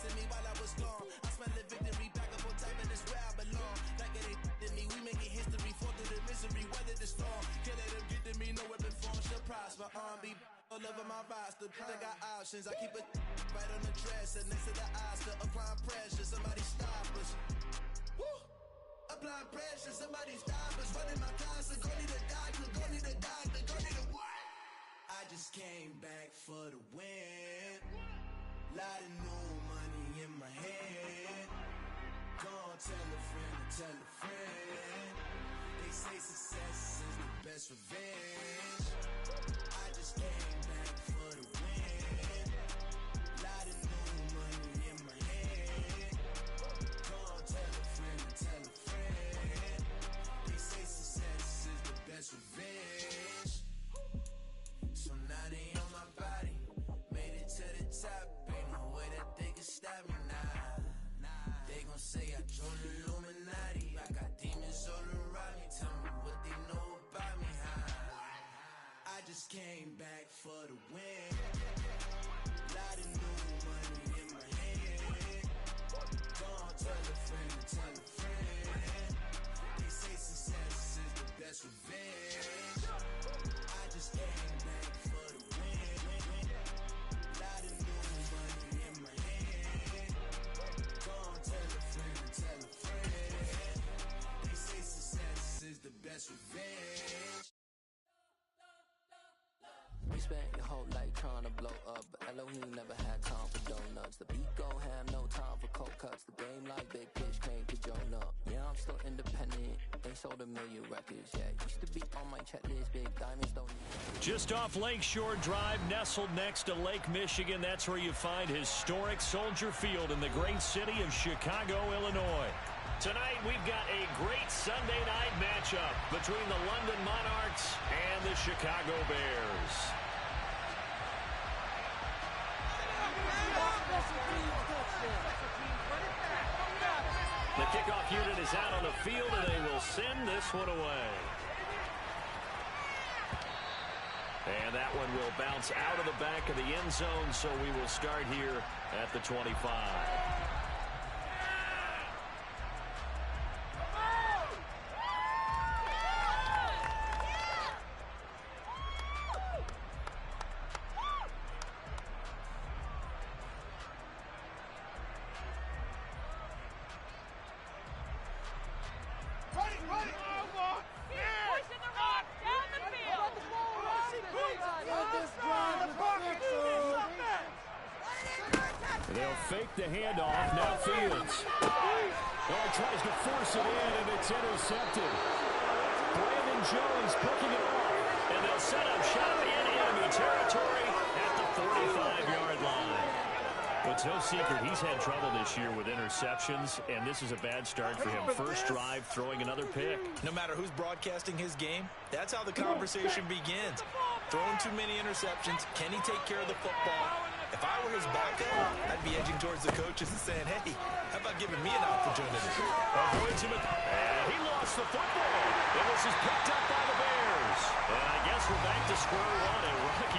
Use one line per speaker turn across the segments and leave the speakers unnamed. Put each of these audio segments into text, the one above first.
to me while I was gone. I smell the victory back up on top, and it's where I belong. Like it ain't to me, we making history, fall through the misery, weather the storm. Can't let them get to me, no weapon form shall prosper. Be all over my roster, I got options. I keep it right on the dresser, next to the Oscar, applying pressure. Somebody stop us. Woo! Applying pressure, somebody stop us. Running my closet, go need a doctor, go need a doctor, go need a what? I just came back for the win. Lot of new money in my hand. Go on, tell a friend and tell a friend. They say success is the best revenge. I just came back for the win. Lot of new money in my hand. Go on, tell a friend and tell a friend. They say success is the best revenge. So now they on my body. Made it to the top. Ain't no way that they can stop me now. They gon' say I joined the Illuminati. I got demons all around me. Tell me what they know about me, huh? I just came back for the win. Lot of new money in my hand. Go on, tell a friend and tell a friend. They say success is the best revenge. I just came back for the win. Lot of new money in my hand. Go on, tell a friend and tell a friend. They say success is the best revenge.
You spent your whole life trying to blow up, but Elohim never had time for donuts. The beat go ham, no time for cold cuts. The game like Big Pitch came to Jonah. Yeah, I'm still independent. They sold 1 million records. Yeah, used to be on my checklist. Big diamonds don't need.
Just off Lakeshore Drive, nestled next to Lake Michigan. That's where you find historic Soldier Field in the great city of Chicago, Illinois. Tonight, we've got a great Sunday night matchup between the London Monarchs and the Chicago Bears. The kickoff unit is out on the field, and they will send this one away. And that one will bounce out of the back of the end zone, so we will start here at the 25. They'll fake the handoff. Now Fields. Oh, tries to force it in, and it's intercepted. Brandon Jones picking it off. And they'll set up shop in enemy territory at the 45-yard line. But it's no secret he's had trouble this year with interceptions, and this is a bad start for him. First drive, throwing another pick.
No matter who's broadcasting his game, that's how the conversation begins. Throwing too many interceptions. Can he take care of the football? If I were his backup, I'd be edging towards the coaches and saying, hey, how about giving me an opportunity?
Avoids him, and he lost the football. And this is picked up by the Bears. And I guess we're back to square one. A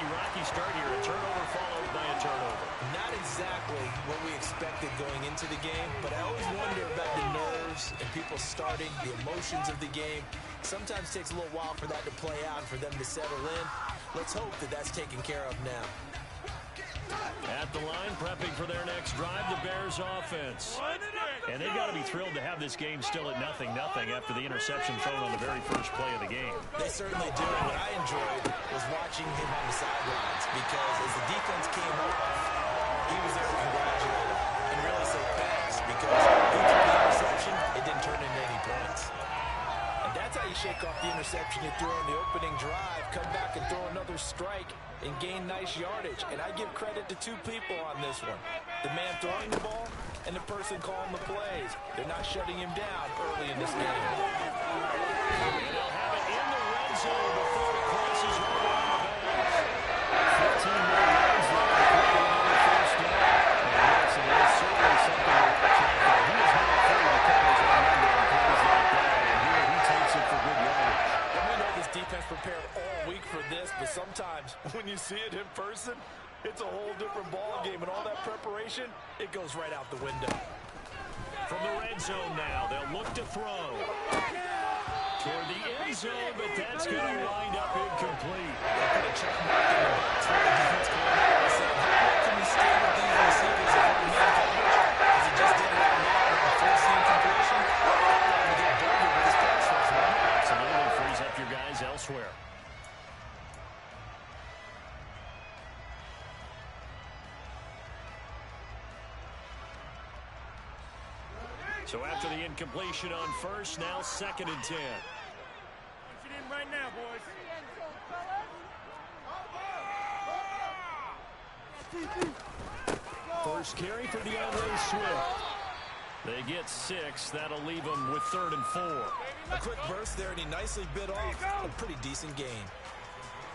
rocky start here. A turnover followed by a turnover.
Not exactly what we expected going into the game, but I always wonder about the nerves and people starting, the emotions of the game. Sometimes it takes a little while for that to play out and for them to settle in. Let's hope that that's taken care of now.
At the line, prepping for their next drive, the Bears offense. And they've got to be thrilled to have this game still at 0-0 after the interception thrown on the very first play of the game.
They certainly do. What I enjoyed was watching him on the sidelines, because as the defense came up, he was there to congratulate him and really say thanks, because due to the interception, it didn't turn into any points. And that's how you shake off the interception you threw on the opening drive, come back and throw another strike and gain nice yardage. And I give credit to two people on this one. The man throwing the ball and the person calling the plays. They're not shutting him down early in this game.
And they'll have it in the red zone before it crosses right around the bench. 15 more yards there before the first down. And yes, it is certainly something that he is not afraid to cut his own number on plays like that. And here he takes it for good yardage.
And we know this defense prepared all week for this, but sometimes when you see it in person, it's a whole different ball game and all that preparation, it goes right out the window.
From the red zone now, they'll look to throw. Toward the end zone, but that's going to wind up incomplete.
They put a check mark in the box for the defense coordinator and said, how can we stay with these receivers if we're man coverage? Because he just did it out now on first seam completion. And get bolded with his pass rush, man.
Absolutely frees up your guys elsewhere. So after the incompletion on first, now 2nd and 10.
Punch it in right now, boys.
First carry for DeAndre Swift. They get 6. That'll leave them with 3rd and 4.
A quick burst there, and he nicely bit off a pretty decent gain.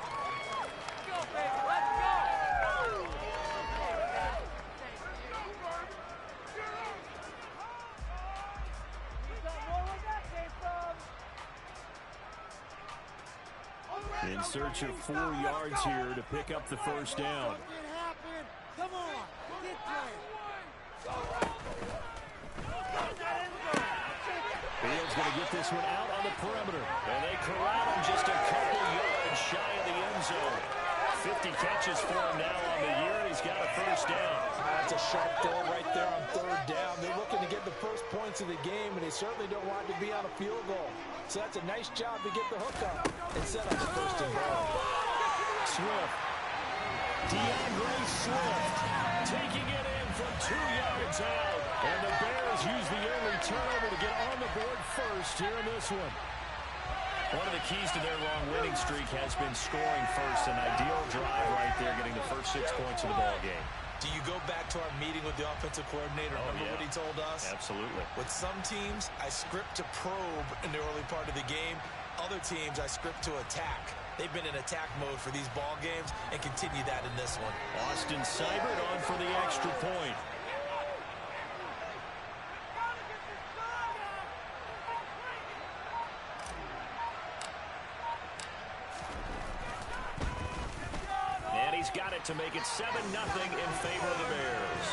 Let's go, baby. Let's go.
In search of 4 yards here to pick up the first down.
Come on, get there.
Fields going to get this one out on the perimeter. And they corral him just a couple yards shy of the end zone. 50 catches for him now on the year, and he's got a first down.
That's a sharp throw right there on 3rd down. They're looking to get the first points of the game, and they certainly don't want it to be on a field goal. So that's a nice job to get the hook up and set up the 1st and goal.
Swift. DeAndre Swift taking it in from 2 yards out. And the Bears use the early turnover to get on the board first here in this one. One of the keys to their long winning streak has been scoring first. An ideal drive right there, getting the first 6 points of the ball game.
Do you go back to our meeting with the offensive coordinator? Remember what he told us?
Absolutely.
With some teams, I script to probe in the early part of the game. Other teams, I script to attack. They've been in attack mode for these ball games and continue that in this one.
Austin Seibert on for the extra point. And he's got it to make it 7-0 in favor of the Bears.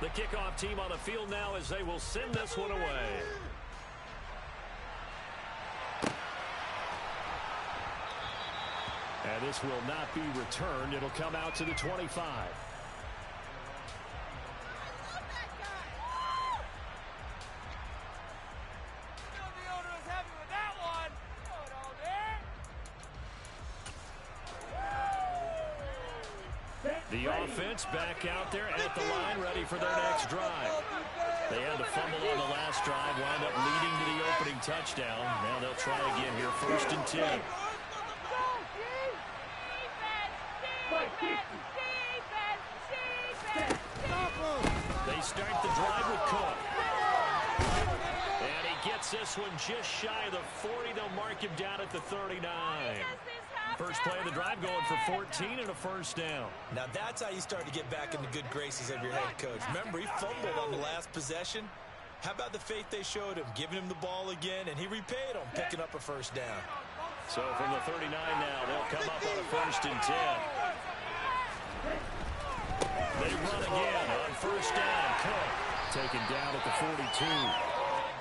The kickoff team on the field now as they will send this one away. And this will not be returned. It'll come out to the 25. The offense back out there at the line, ready for their next drive. They had the fumble on the last drive, wound up leading to the opening touchdown. Now they'll try again here, 1st and 10. They start the drive with Cook. And he gets this one just shy of the 40. They'll mark him down at the 39. First play of the drive going for 14 and a first down.
Now that's how you start to get back in the good graces of your head coach. Remember, he fumbled on the last possession. How about the faith they showed him, giving him the ball again, and he repaid them, picking up a first down.
So from the 39 now, they'll come up on a 1st and 10. They run again on 1st down. Cook taken down at the 42.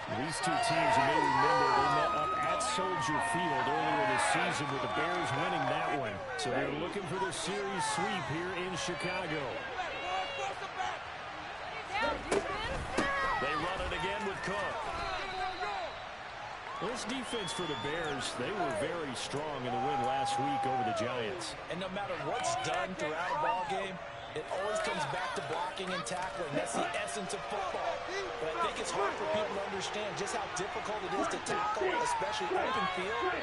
These two teams, you may remember, they met up at Soldier Field earlier this season with the Bears winning that one. So they're looking for the series sweep here in Chicago. They run it again with Cook. This defense for the Bears, they were very strong in the win last week over the Giants.
And no matter what's done throughout a ball game, it always comes back to blocking and tackling. That's the essence of football. But I think it's hard for people to understand just how difficult it is to tackle, especially open field.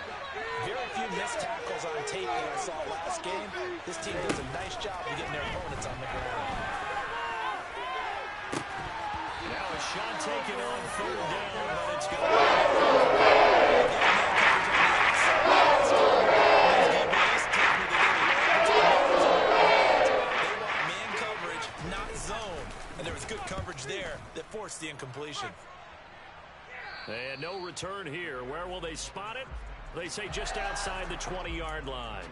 Very few missed tackles on tape that I saw last game. This team does a nice job of getting their opponents on the ground.
shot taken on third down, but it's good. Man coverage, not zone. And there was good coverage there that forced the incompletion.
And no return here. Where will they spot it? They say just outside the 20-yard line.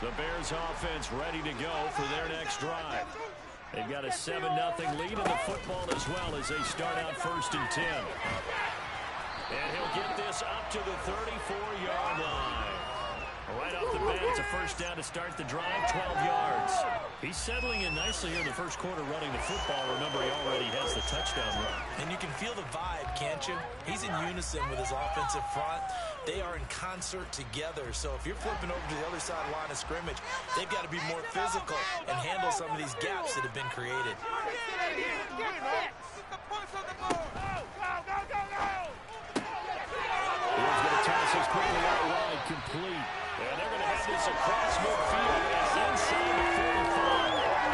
The Bears offense ready to go for their next drive. They've got a 7-0 lead in the football as well as they start out 1st and 10. And he'll get this up to the 34-yard line. Right off the bat, it's a first down to start the drive, 12 yards. He's settling in nicely here in the first quarter running the football. Remember, he already has the touchdown run.
And you can feel the vibe, can't you? He's in unison with his offensive front. They are in concert together. So if you're flipping over to the other side line of scrimmage, they've got to be more physical and handle some of these gaps that have been created.
He's going to toss this quickly out wide, complete. And they're going to have this across midfield and inside the 45.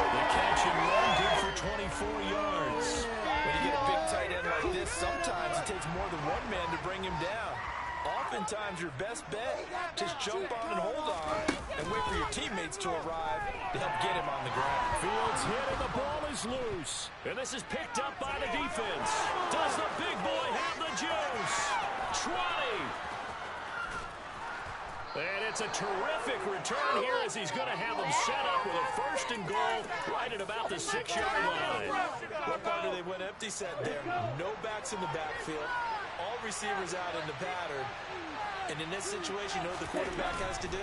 The catch and run good for 24 yards.
When you get a big tight end like this, sometimes it takes more than one man to bring him down. Oftentimes, your best bet, just jump on and hold on and wait for your teammates to arrive to help get him on the ground.
Fields hit and the ball is loose.
And this is picked up by the defense. Does the big boy have the juice? 20. And it's a terrific return here as he's going to have them set up with a 1st and goal right at about the 6-yard line.
What part do they went empty set there? No backs in the backfield. All receivers out in the pattern. And in this situation, you know what the quarterback has to do?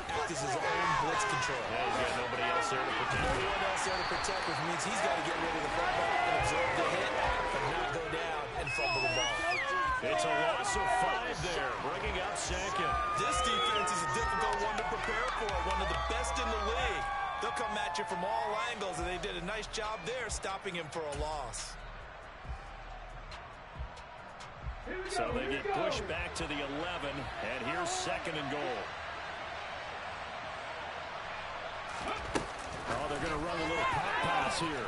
Act as his own blitz control.
Yeah, he's got nobody else there to protect.
No one else there to protect, which means he's got to get rid of the football and absorb the hit, but not go down and fumble the ball.
It's a loss of 5 there, bringing up 2nd.
This defense is a difficult one to prepare for, one of the best in the league. They'll come at you from all angles, and they did a nice job there stopping him for a loss.
So they get pushed back to the 11, and here's 2nd and goal.
Oh, they're going to run a little pop pass here.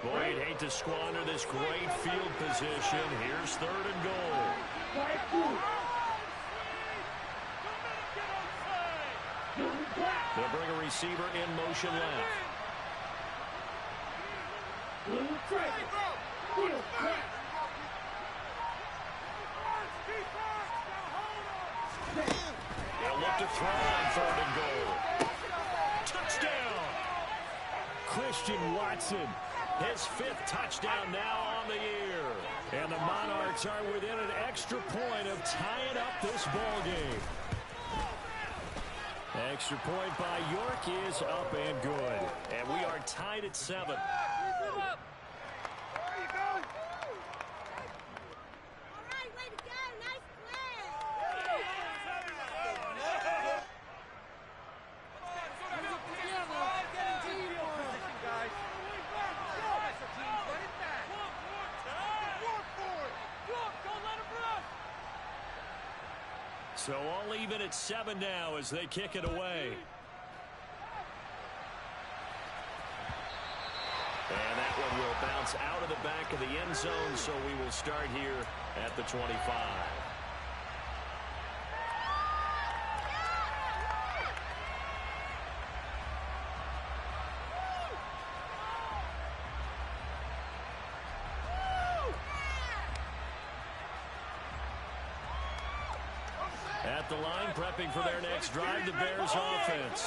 Boyd hate to squander this great field position. Here's 3rd and goal. They'll bring a receiver in motion left. They'll look to throw on 3rd and goal. Touchdown!
Christian Watson.
His 5th touchdown now on the year.
And the Monarchs are within an extra point of tying up this ball game. Extra point by York is up and good.
And we are tied at 7.
So all even at 7 now as they kick it away.
And that one will bounce out of the back of the end zone, so we will start here at the 25. at the line, prepping for their next drive, the Bears offense.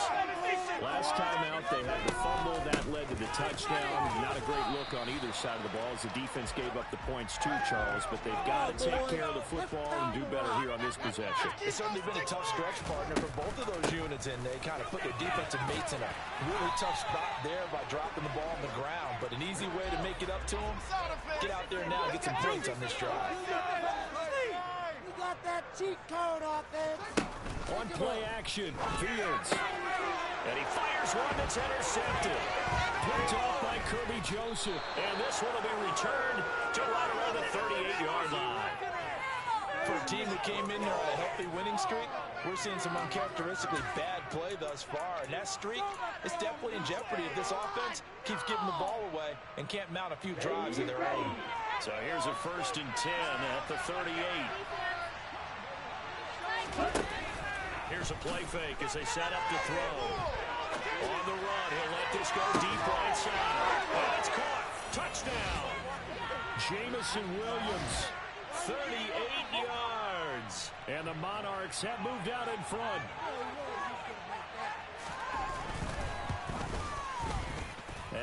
Last time out, they had the fumble. That led to the touchdown. Not a great look on either side of the ball as the defense gave up the points too, Charles. But they've got to take care of the football and do better here on this possession.
It's certainly been a tough stretch, partner, for both of those units, and they kind of put their defensive mates in a really tough spot there by dropping the ball on the ground. But an easy way to make it up to them, get out there now and get some points on this drive.
You got that cheat code offense.
On play action, Fields. And he fires one that's intercepted. Picked off by Kirby Joseph. And this one will be returned to right around the 38-yard line.
For a team that came in there on a healthy winning streak, we're seeing some uncharacteristically bad play thus far. And that streak is definitely in jeopardy if this offense keeps giving the ball away and can't mount a few drives of their own.
So here's a 1st and 10 at the 38. Here's a play fake as they set up to throw. On the run, he'll let this go deep right side. And it's caught. Touchdown. Jamison Williams, 38 yards. And the Monarchs have moved out in front.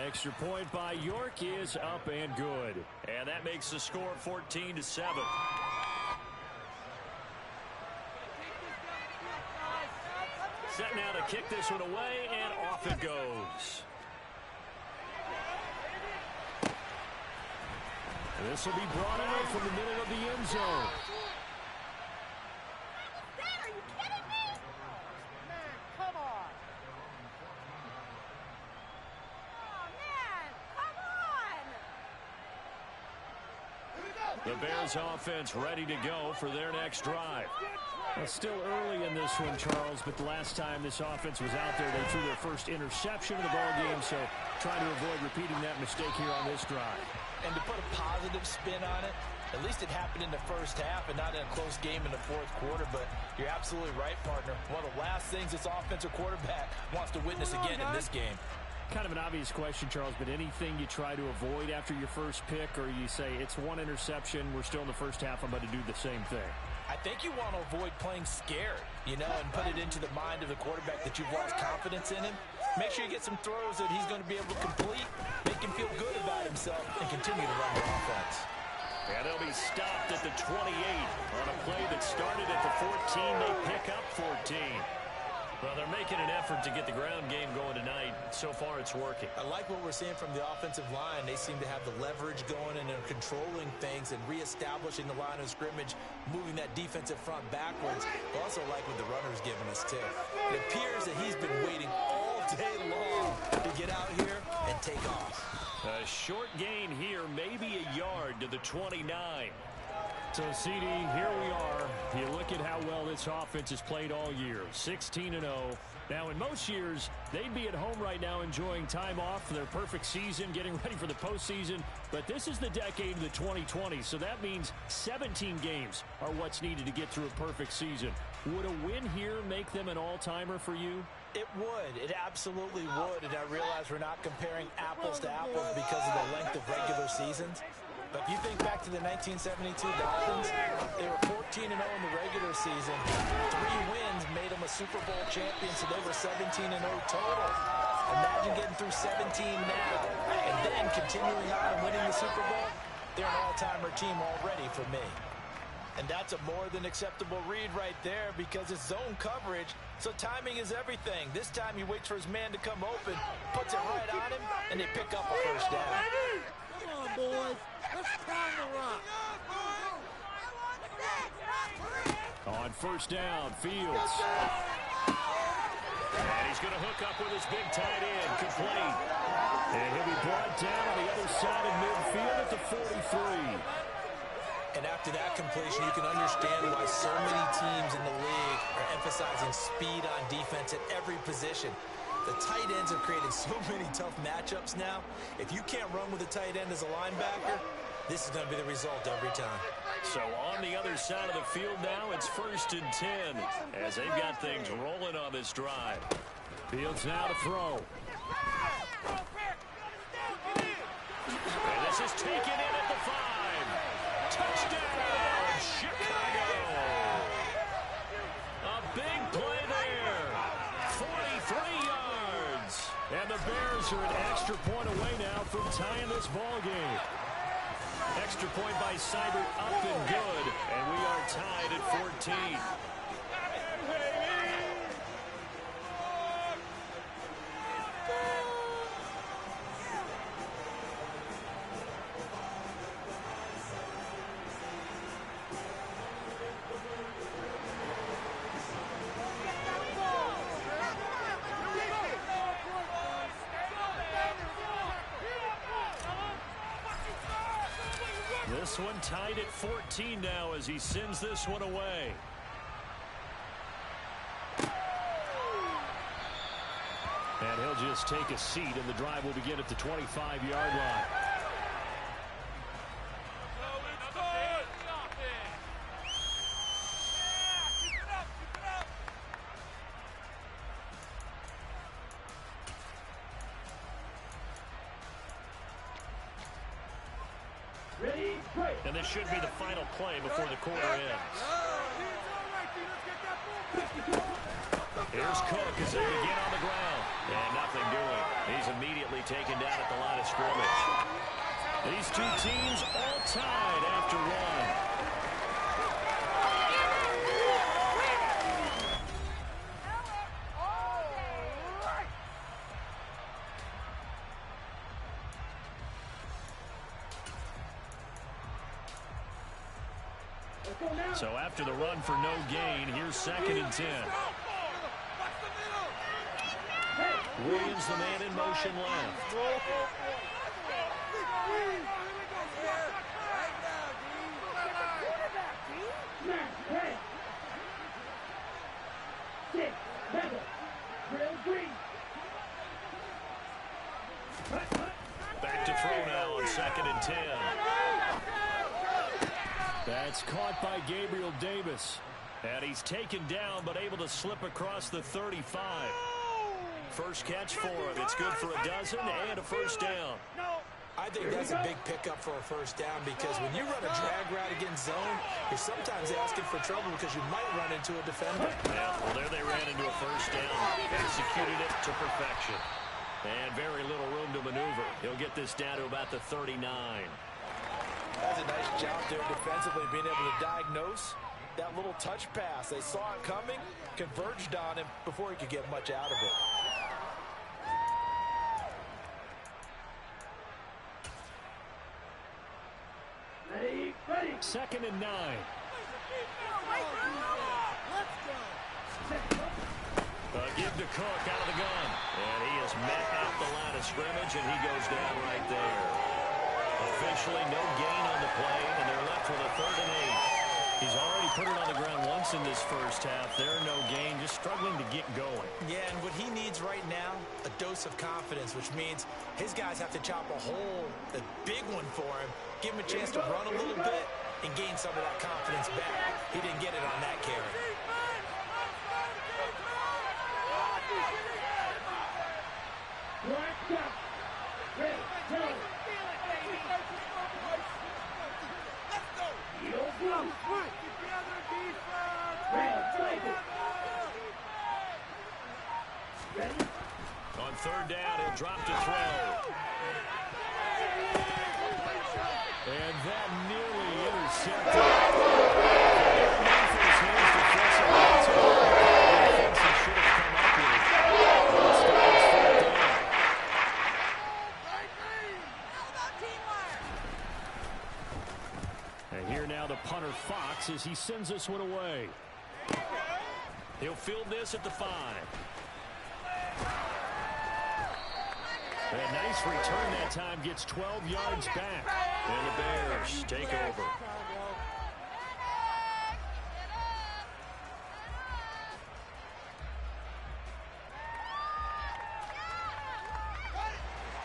Extra point by York is up and good. And that makes the score 14-7. Set now to kick this one away, and off it goes. And this will be brought out from the middle of the end zone.
Dad, are you kidding me? Man, come on. Oh, man, come on.
The Bears offense ready to go for their next drive. It's still early in this one, Charles, but the last time this offense was out there, they threw their first interception of the ball game, so trying to avoid repeating that mistake here on this drive.
And to put a positive spin on it, at least it happened in the first half and not in a close game in the fourth quarter, but you're absolutely right, partner. One of the last things this offensive quarterback wants to witness again in this game.
Kind of an obvious question, Charles, but anything you try to avoid after your first pick, or you say it's one interception, we're still in the first half, I'm going to do the same thing?
I think you want to avoid playing scared, and put it into the mind of the quarterback that you've lost confidence in him. Make sure you get some throws that he's going to be able to complete, make him feel good about himself, and continue to run the offense.
And they'll be stopped at the 28 on a play that started at the 14. They pick up 14. Well, they're making an effort to get the ground game going tonight. So far, it's working.
I like what we're seeing from the offensive line. They seem to have the leverage going, and they're controlling things and reestablishing the line of scrimmage, moving that defensive front backwards. I also like what the runner's giving us, too. It appears that he's been waiting all day long to get out here and take off.
A short gain here, maybe a yard to the 29. So, CD, here we are. You look at how well this offense has played all year, 16-0. Now, in most years, they'd be at home right now enjoying time off for their perfect season, getting ready for the postseason. But this is the decade of the 2020s, so that means 17 games are what's needed to get through a perfect season. Would a win here make them an all-timer for you?
It would. It absolutely would. And I realize we're not comparing apples to apples because of the length of regular seasons. But if you think back to the 1972 Dolphins, they were 14-0 in the regular season. 3 wins made them a Super Bowl champion, so they were 17-0 total. Imagine getting through 17 now and then continuing on and winning the Super Bowl. They're an all-timer team already for me. And that's a more than acceptable read right there because it's zone coverage, so timing is everything. This time he waits for his man to come open, puts it right on him, and they pick up a first down.
Come on, boys. Let's pound the rock.
On first down, Fields. And he's going to hook up with his big tight end, complete. And he'll be brought down on the other side of midfield at the 43.
And after that completion, you can understand why so many teams in the league are emphasizing speed on defense at every position. The tight ends have created so many tough matchups now. If you can't run with a tight end as a linebacker, this is going to be the result every time.
So on the other side of the field now, it's 1st and 10 as they've got things rolling on this drive. Fields now to throw. And this is taken in at the 5. Touchdown, Chicago. tying this ball game. Extra point by Seibert up and good, and we are tied at 14. This one tied at 14 now as he sends this one away. And he'll just take a seat, and the drive will begin at the 25-yard line. And this should be the final play before the quarter ends. Here's Cook as they begin on the ground. And nothing doing. He's immediately taken down at the line of scrimmage. These two teams all tied after one. So after the run for no gain, here's 2nd and 10. Williams, the man in motion left. Back to throw now on 2nd and 10. That's caught by Gabriel Davis. And he's taken down, but able to slip across the 35. First catch for him. It's good for a dozen and a first down.
I think that's a big pickup for a first down because when you run a drag route against zone, you're sometimes asking for trouble because you might run into a defender.
Yeah, well, there they ran into a first down. Executed it to perfection. And very little room to maneuver. He'll get this down to about the 39.
That's a nice job there defensively, being able to diagnose that little touch pass. They saw it coming, converged on him before he could get much out of it.
2nd and 9. Give to Cook out of the gun. And he is met at the line of scrimmage, and he goes down right there. Officially no gain on the play, and they're left with a 3rd and 8. He's already put it on the ground once in this first half. There, no gain, just struggling to get going.
Yeah, and what he needs right now, a dose of confidence, which means his guys have to chop a hole, the big one for him, give him a chance to run a little bit and gain some of that confidence back. He didn't get it on that carry.
On 3rd down, he'll drop to throw. And that nearly intercepted. And here now the punter Fox as he sends this one away. He'll field this at the 5. A nice return that time, gets 12 yards back. And the Bears take over.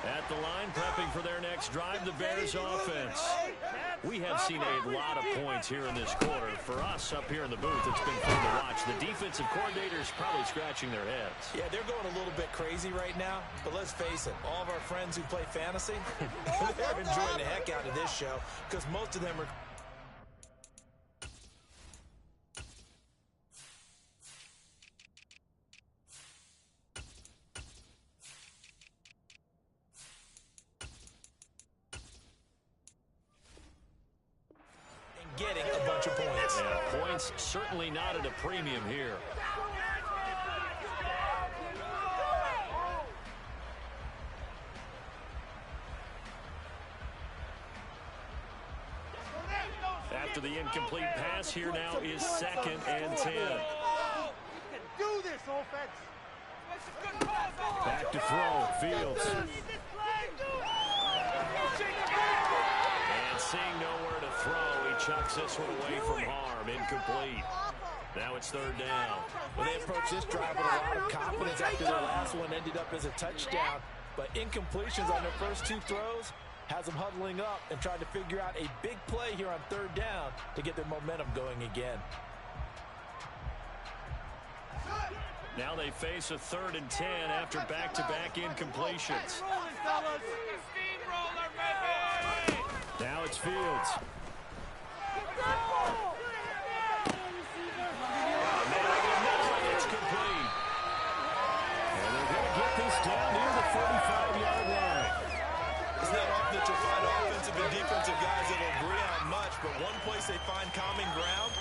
At the line, prepping for their next drive, the Bears offense. We have seen a lot of points here in this quarter. For us up here in the booth, it's been fun to watch. The defensive coordinators probably scratching their heads.
Yeah, they're going a little bit crazy right now, but let's face it, all of our friends who play fantasy, they're enjoying the heck out of this show because most of them are bunch of points.
Yeah, points certainly not at a premium here. After the incomplete pass, here now is 2nd and 10.
Do this, offense.
Back to throw, Fields. And seeing nowhere to throw, he chucks this one away from harm. Incomplete. Now it's 3rd down.
Well, they approached this drive with a lot of confidence after their last one ended up as a touchdown. But incompletions on their first 2 throws has them huddling up and trying to figure out a big play here on 3rd down to get their momentum going again.
Now they face a 3rd and 10 after back-to-back incompletions. Now it's Fields. It's complete. And they're going to get this down near the 45-yard line.
It's not often that you'll find offensive and defensive guys that will agree on much, but one place they find common ground,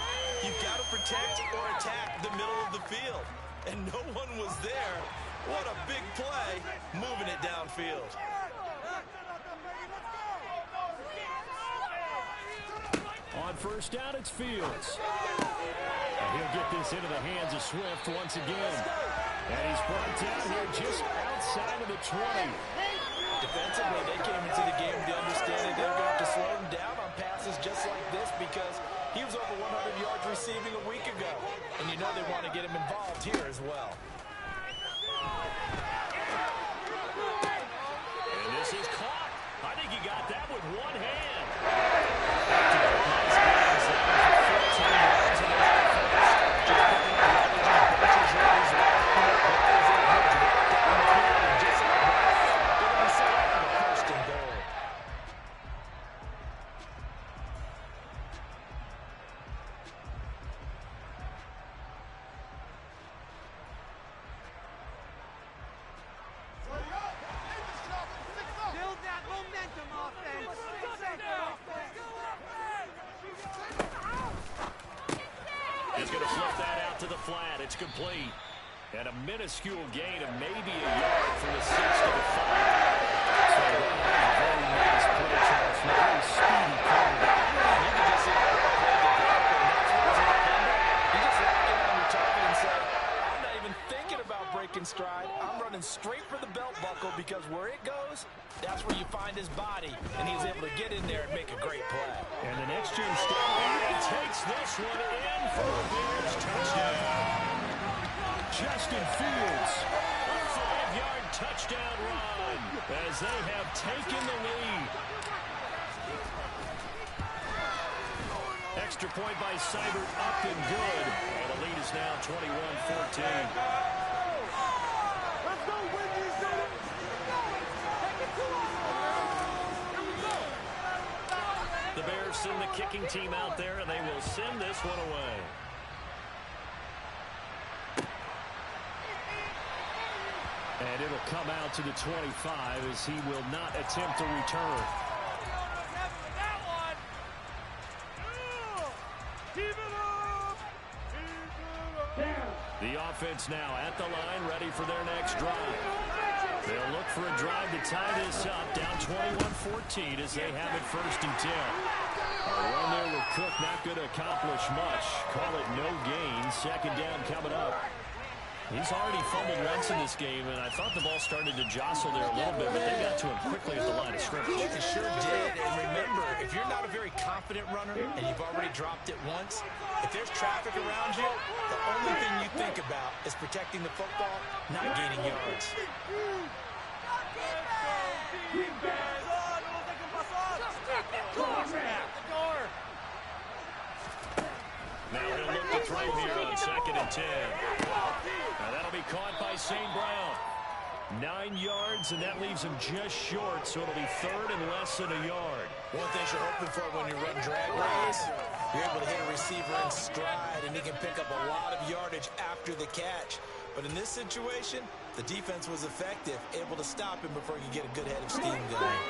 you've got to protect or attack the middle of the field. And no one was there. What a big play, moving it downfield.
On 1st down, it's Fields. And he'll get this into the hands of Swift once again. And he's brought down here just outside of the 20.
Defensively, they came into the game with the understanding they were going to have to slow him down on passes just like this because he was over 100 yards receiving a week ago. And you know they want to get him involved here as well.
And this is caught. I think he got that with one hand. He's going to flip that out to the flat. It's complete. And a minuscule gain of maybe a yard from the 6 to the 5. So that was a very nice play, Charles. Very speedy quarterback.
You can just see how the play the block, and that's what was independent. You just lock in on your target and say, I'm not even thinking about breaking stride. I'm running straight for the belt buckle because where it goes, that's where you find his body. And he was able to get in there and make a great play.
And the next gen stat takes this one in for a Bears touchdown. Justin Fields, a 5-yard touchdown run as they have taken the lead. Extra point by Seibert up and good. And the lead is now 21-14.
Let's go, Wendy's.
The Bears send the kicking team out there, and they will send this one away. And it'll come out to the 25 as he will not attempt to return. The offense now at the line, ready for their next drive. They'll look for a drive to tie this up, down 21-14 as they have it 1st and 10. A run there with Cook not going to accomplish much. Call it no gain. 2nd down coming up. He's already fumbled once in this game, and I thought the ball started to jostle there a little bit, but they got to him quickly at the line of scrimmage.
It sure did, and remember, if you're not a very confident runner and you've already dropped it once, if there's traffic around you, the only thing you think about is protecting the football, not gaining yards.
Now he'll look to throw here on 2nd and 10. Now that'll be caught by St. Brown. 9 yards, and that leaves him just short, so it'll be 3rd and less than a yard.
One thing you're hoping for when you run drag routes, you're able to hit a receiver in stride, and he can pick up a lot of yardage after the catch. But in this situation, the defense was effective, able to stop him before he could get a good head of steam going.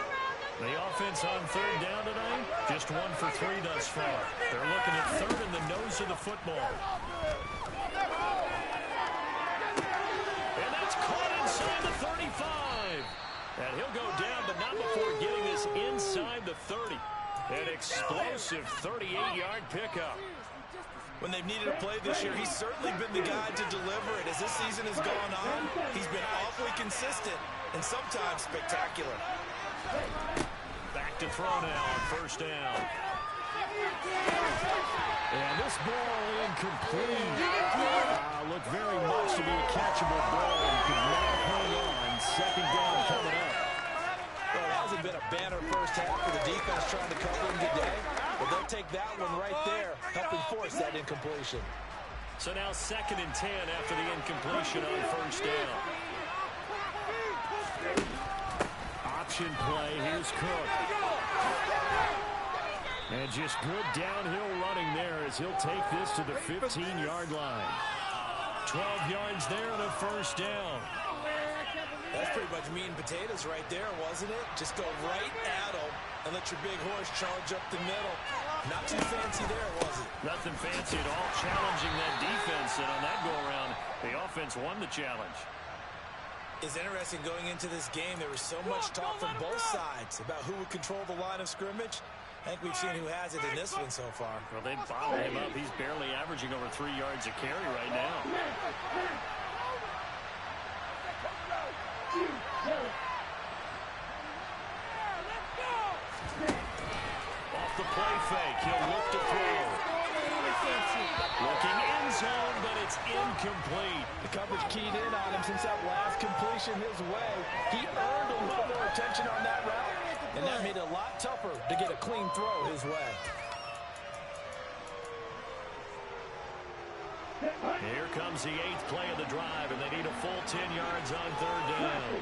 The offense on third down tonight, just 1 for 3 thus far. They're looking at third in the nose of the football. And that's caught inside the 35. And he'll go down, but not before getting this inside the 30. An explosive 38-yard pickup.
When they've needed a play this year, he's certainly been the guy to deliver it. As this season has gone on, he's been awfully consistent and sometimes spectacular.
Back to throw now on first down. And this ball incomplete. Looked very much to be a catchable ball. You can now hang on. Second down coming up.
Well, it hasn't been a banner first half for the defense trying to cover him today, but they'll take that one right there, helping force that incompletion.
So now 2nd and 10 after the incompletion on first down. Option play. Here's Cook. And just good downhill running there as he'll take this to the 15-yard line. 12 yards there and a first down.
That's pretty much meat and potatoes right there, wasn't it? Just go right at them and let your big horse charge up the middle. Not too fancy there, was it?
Nothing fancy at all, challenging that defense. And on that go-around, the offense won the challenge.
It's interesting going into this game. There was so much talk from both sides about who would control the line of scrimmage. I think we've seen who has it in this one so far.
Well, they bottled him up. He's barely averaging over 3 yards a carry right now. Off the play fake, he'll look to throw. Looking end zone, but it's incomplete.
The coverage keyed in on him since that last completion his way. He earned a little more attention on that route, and that made it a lot tougher to get a clean throw his way.
Here comes the 8th play of the drive, and they need a full 10 yards on third down.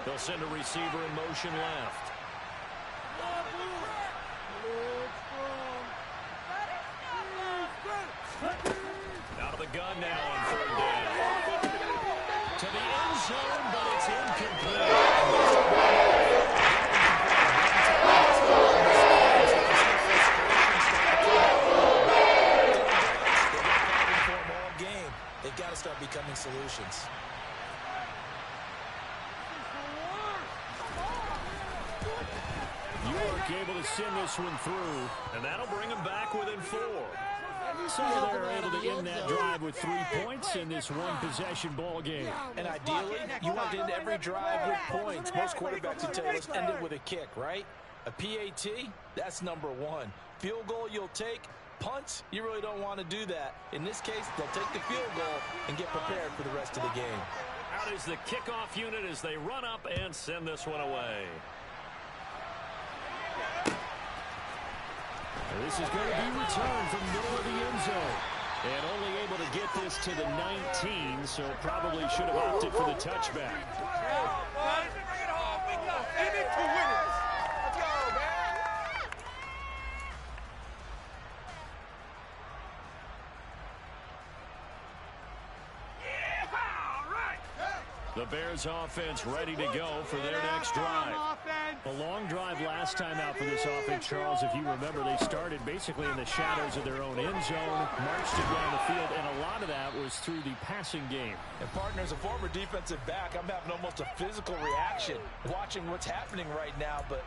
They'll send a receiver in motion left. Out of the gun now on third down. To the end zone, but it's incomplete.
They've got to start becoming solutions.
York able to send this one through, and that'll bring them back within 4. So they're able to end that drive with 3 points in this one-possession ball game.
And ideally, you want to end every drive with points. Most quarterbacks would tell you, let's end it with a kick, right? A PAT, that's number 1. Field goal you'll take. Punts, you really don't want to do that. In this case, they'll take the field goal and get prepared for the rest of the game.
Out is the kickoff unit as they run up and send this one away. This is going to be returned from the middle of the end zone. And only able to get this to the 19, so probably should have opted for the touchback. The Bears offense ready to go for their next drive. A long drive last time out for this offense, Charles. If you remember, they started basically in the shadows of their own end zone, marched it down the field, and a lot of that was through the passing game.
And partner, as a former defensive back, I'm having almost a physical reaction watching what's happening right now. But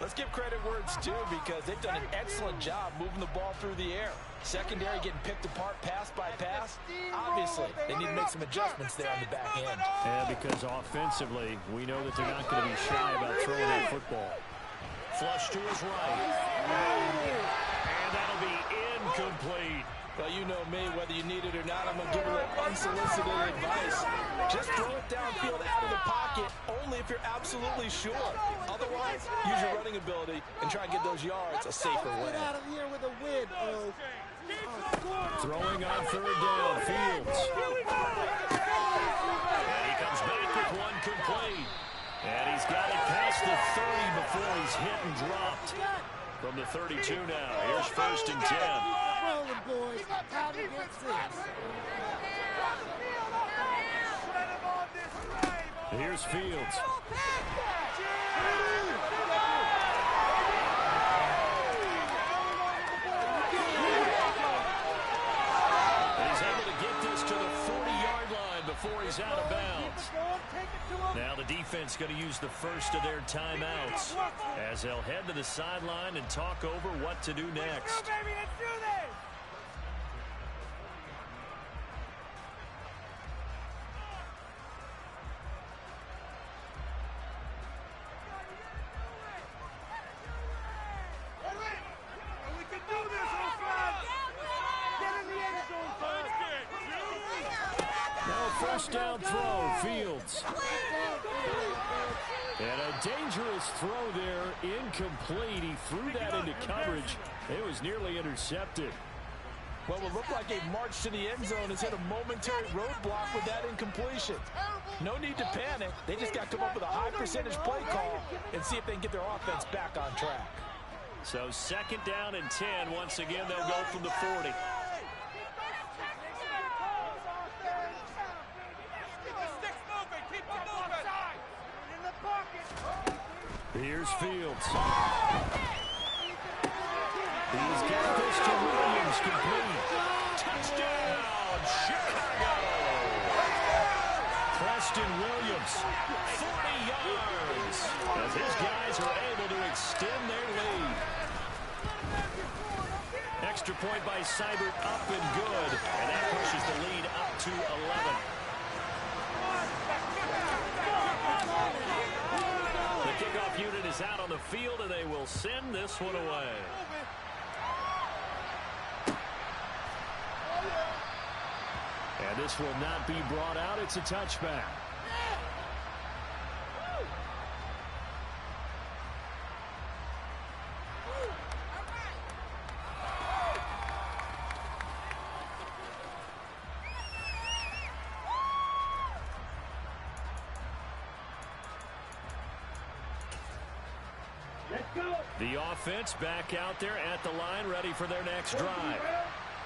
let's give credit where it's due, because they've done an excellent job moving the ball through the air. Secondary getting picked apart pass by pass. Obviously, they need to make some adjustments there on the back end.
Yeah, because offensively, we know that they're not going to be shy about throwing that football. Flush to his right. And that'll be incomplete.
Well, you know me, whether you need it or not, I'm going to give you that unsolicited advice. Just throw it downfield out of the pocket, only if you're absolutely sure. Otherwise, use your running ability and try and get those yards a safer way.
Out of here with a win,
Throwing on third down, Fields. And he comes back with one complete. And he's got it past the 30 before he's hit and dropped. From the 32 now, here's 1st and 10.
Rolling, boys. Time to get 6.
Here's Fields. And he's able to get this to the 40-yard line before he's out of bounds. Now the defense going to use the first of their timeouts as they'll head to the sideline and talk over what to do next.
Go, baby, let's do this!
First down throw, Fields. And a dangerous throw there, incomplete. He threw that into coverage. It was nearly intercepted.
Well, it looked like a march to the end zone has hit a momentary roadblock with that incompletion. No need to panic. They just got to come up with a high percentage play call and see if they can get their offense back on track.
So second down and 10. Once again, they'll go from the 40. Here's Fields. He's got this to Williams, complete. Touchdown, Chicago! Preston Williams, 40 yards, as his guys are able to extend their lead. Extra point by Seibert, up and good, and that pushes the lead up to 11. The kickoff unit is out on the field, and they will send this one away. And this will not be brought out. It's a touchback. The offense back out there at the line, ready for their next drive.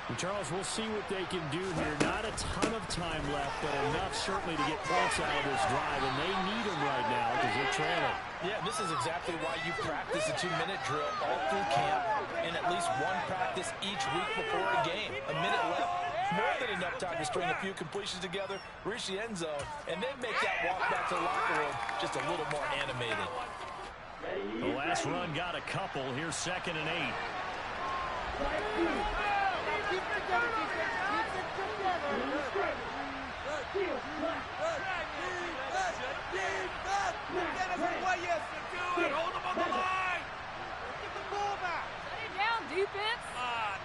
And Charles, we'll see what they can do here. Not a ton of time left, but enough certainly to get points out of this drive, and they need them right now because they're trailing.
Yeah, this is exactly why you practice a 2-minute drill all through camp and at least one practice each week before a game. A minute left, more than enough time to string a few completions together, reach the end zone, and then make that walk back to the locker room just a little more animated.
The last run got a couple. Here's second and 8.
Hold him on the line! Get the ball back!
Shut it down, defense!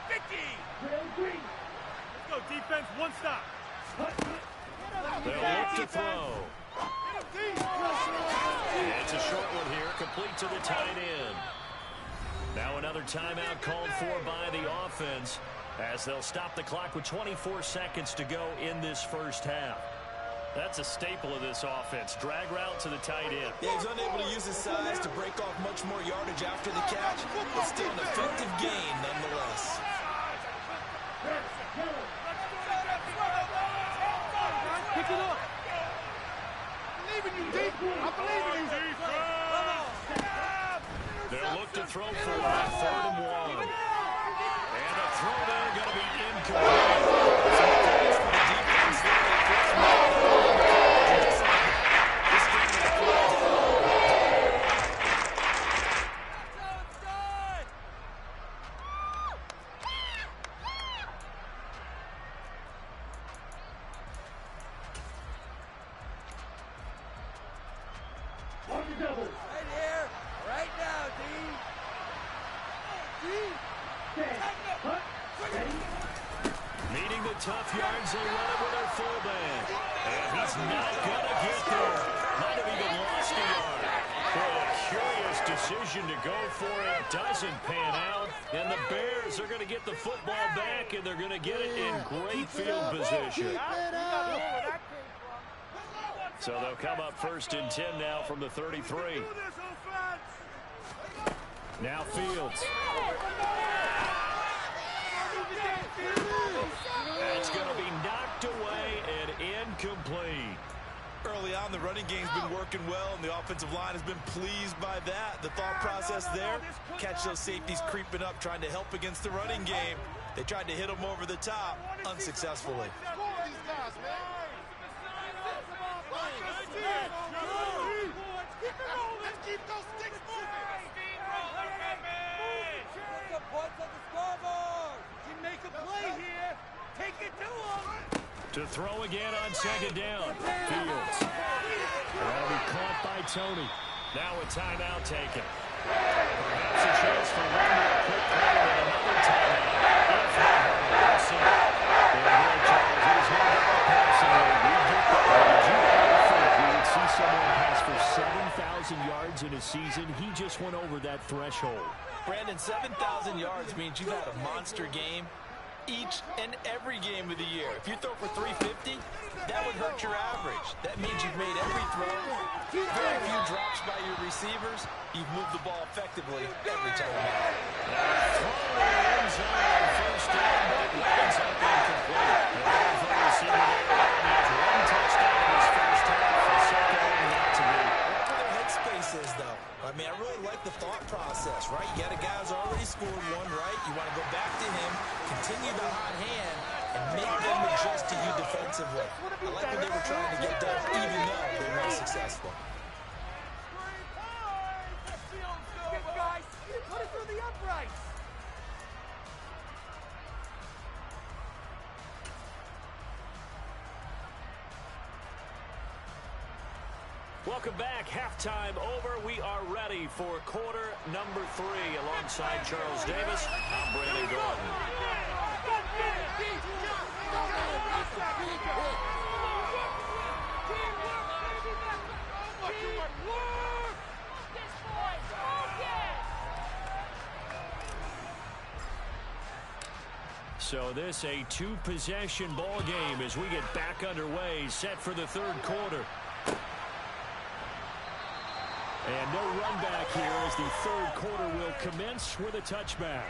Vicky! Let's go, defense, one stop!
They'll look to throw. It's a short one here, complete to the tight end. Now another timeout called for by the offense as they'll stop the clock with 24 seconds to go in this first half. That's a staple of this offense. Drag route to the tight end.
Yeah, he's unable to use his size to break off much more yardage after the catch, but still an effective gain nonetheless.
Pick it up! I believe in you, Deep! I believe in you!
They'll look to throw for third and 1. And the throw there going to be incomplete.
Right here, right now, D.
Needing the tough yards, they run it with their fullback. And he's not going to get there. Might have even lost a yard. Boy, a curious decision to go for it. Doesn't pan out. And the Bears are going to get the football back, and they're going to get it in great field position. So they'll come up first and 10 now from the 33. Now Fields. That's going to be knocked away and incomplete.
Early early on. The running game's been working well, and the offensive line has been pleased by that. The thought process there, catch those safeties creeping up, trying to help against the running game. They tried to hit them over the top, unsuccessfully.
Let's keep those sticks moving.
Points on the scoreboard. You make a play here. Take it to him.
To throw again on second down. Fields. That'll be caught by Tony. Now a timeout taken. Perhaps a chance for one more quick play and another timeout. If they we'll see. And there, Charles, there's no doubt passing rate. We get that. Did you ever think we would see someone pass for 7,000 yards in a season? He just went over that threshold.
Brandon, 7,000 yards means you've had a monster game each and every game of the year. If you throw for 350, that would hurt your average. That means you've made every throw, very few drops by your receivers. You've moved the ball effectively every time out.
First down, but winds up incomplete. The receiver there has one touchdown in his first half. The second one not to be.
Where their headspace is, though. I mean, I really like the thought process, right? You got a guy who's already scored one, right? You want to go back to him, continue the hot hand, and make them adjust to you defensively. I like what they were trying to get done, even though they weren't successful.
Guys, put it through the uprights.
Welcome back. Halftime over. We are ready for quarter number 3. Alongside Charles Davis, I'm Brandon Gordon. So this a 2-possession ball game as we get back underway, set for the third quarter. And no run back here as the third quarter will commence with a touchback.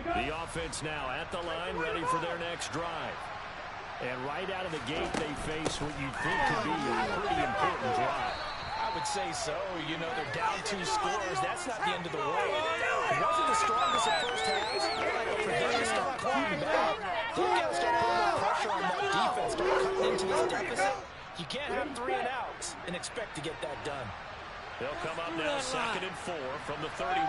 The offense now at the line, ready for their next drive. And right out of the gate, they face what you think could be a pretty important drive.
I would say so. You know, they're down 2 scores. That's not the end of the world. It wasn't the strongest at first half, but for them to start clawing back, they've got to start putting more pressure on that defense, start cutting into this deficit. You can't have 3 and outs and expect to get that done.
They'll come up now, 2nd and 4 from the 31.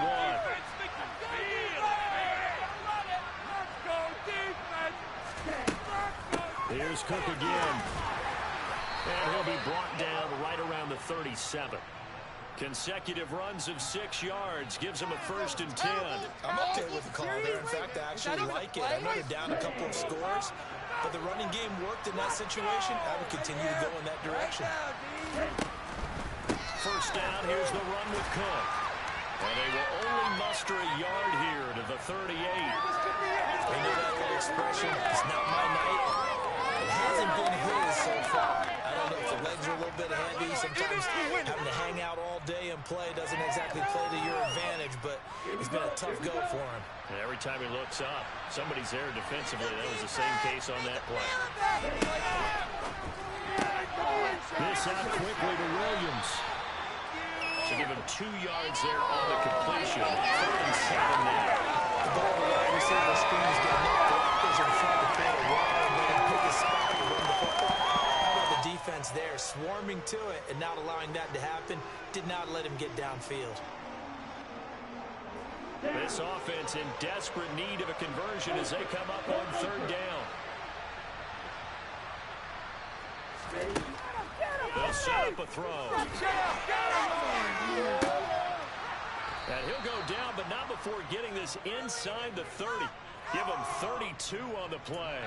Here's Cook again. And he'll be brought down right around the 37. Consecutive runs of 6 yards gives him a 1st and 10.
I'm okay with the call there. In fact, I actually like it. I know they're down a couple of scores, but the running game worked in that situation. I would continue to go in that direction.
First down, here's the run with Cook. And they will only muster a yard here to the 38.
You know that old expression, it's not my night. It hasn't been his so far. I don't know if the legs are a little bit heavy. Sometimes having to hang out all day and play doesn't exactly play to your advantage, but it's been a tough go for him.
And every time he looks up, somebody's there defensively. That was the same case on that play. This out quickly to Williams. To give him 2 yards there on the completion. 3rd and 7 now.
The ball to wide receiver screens get knocked out. There's in front of the wide and let him pick his spot and run the football. How about the defense there, swarming to it and not allowing that to happen? Did not let him get downfield.
This offense in desperate need of a conversion as they come up on 3rd down. They'll set up a throw. And he'll go down, but not before getting this inside the 30. Give him 32 on the play.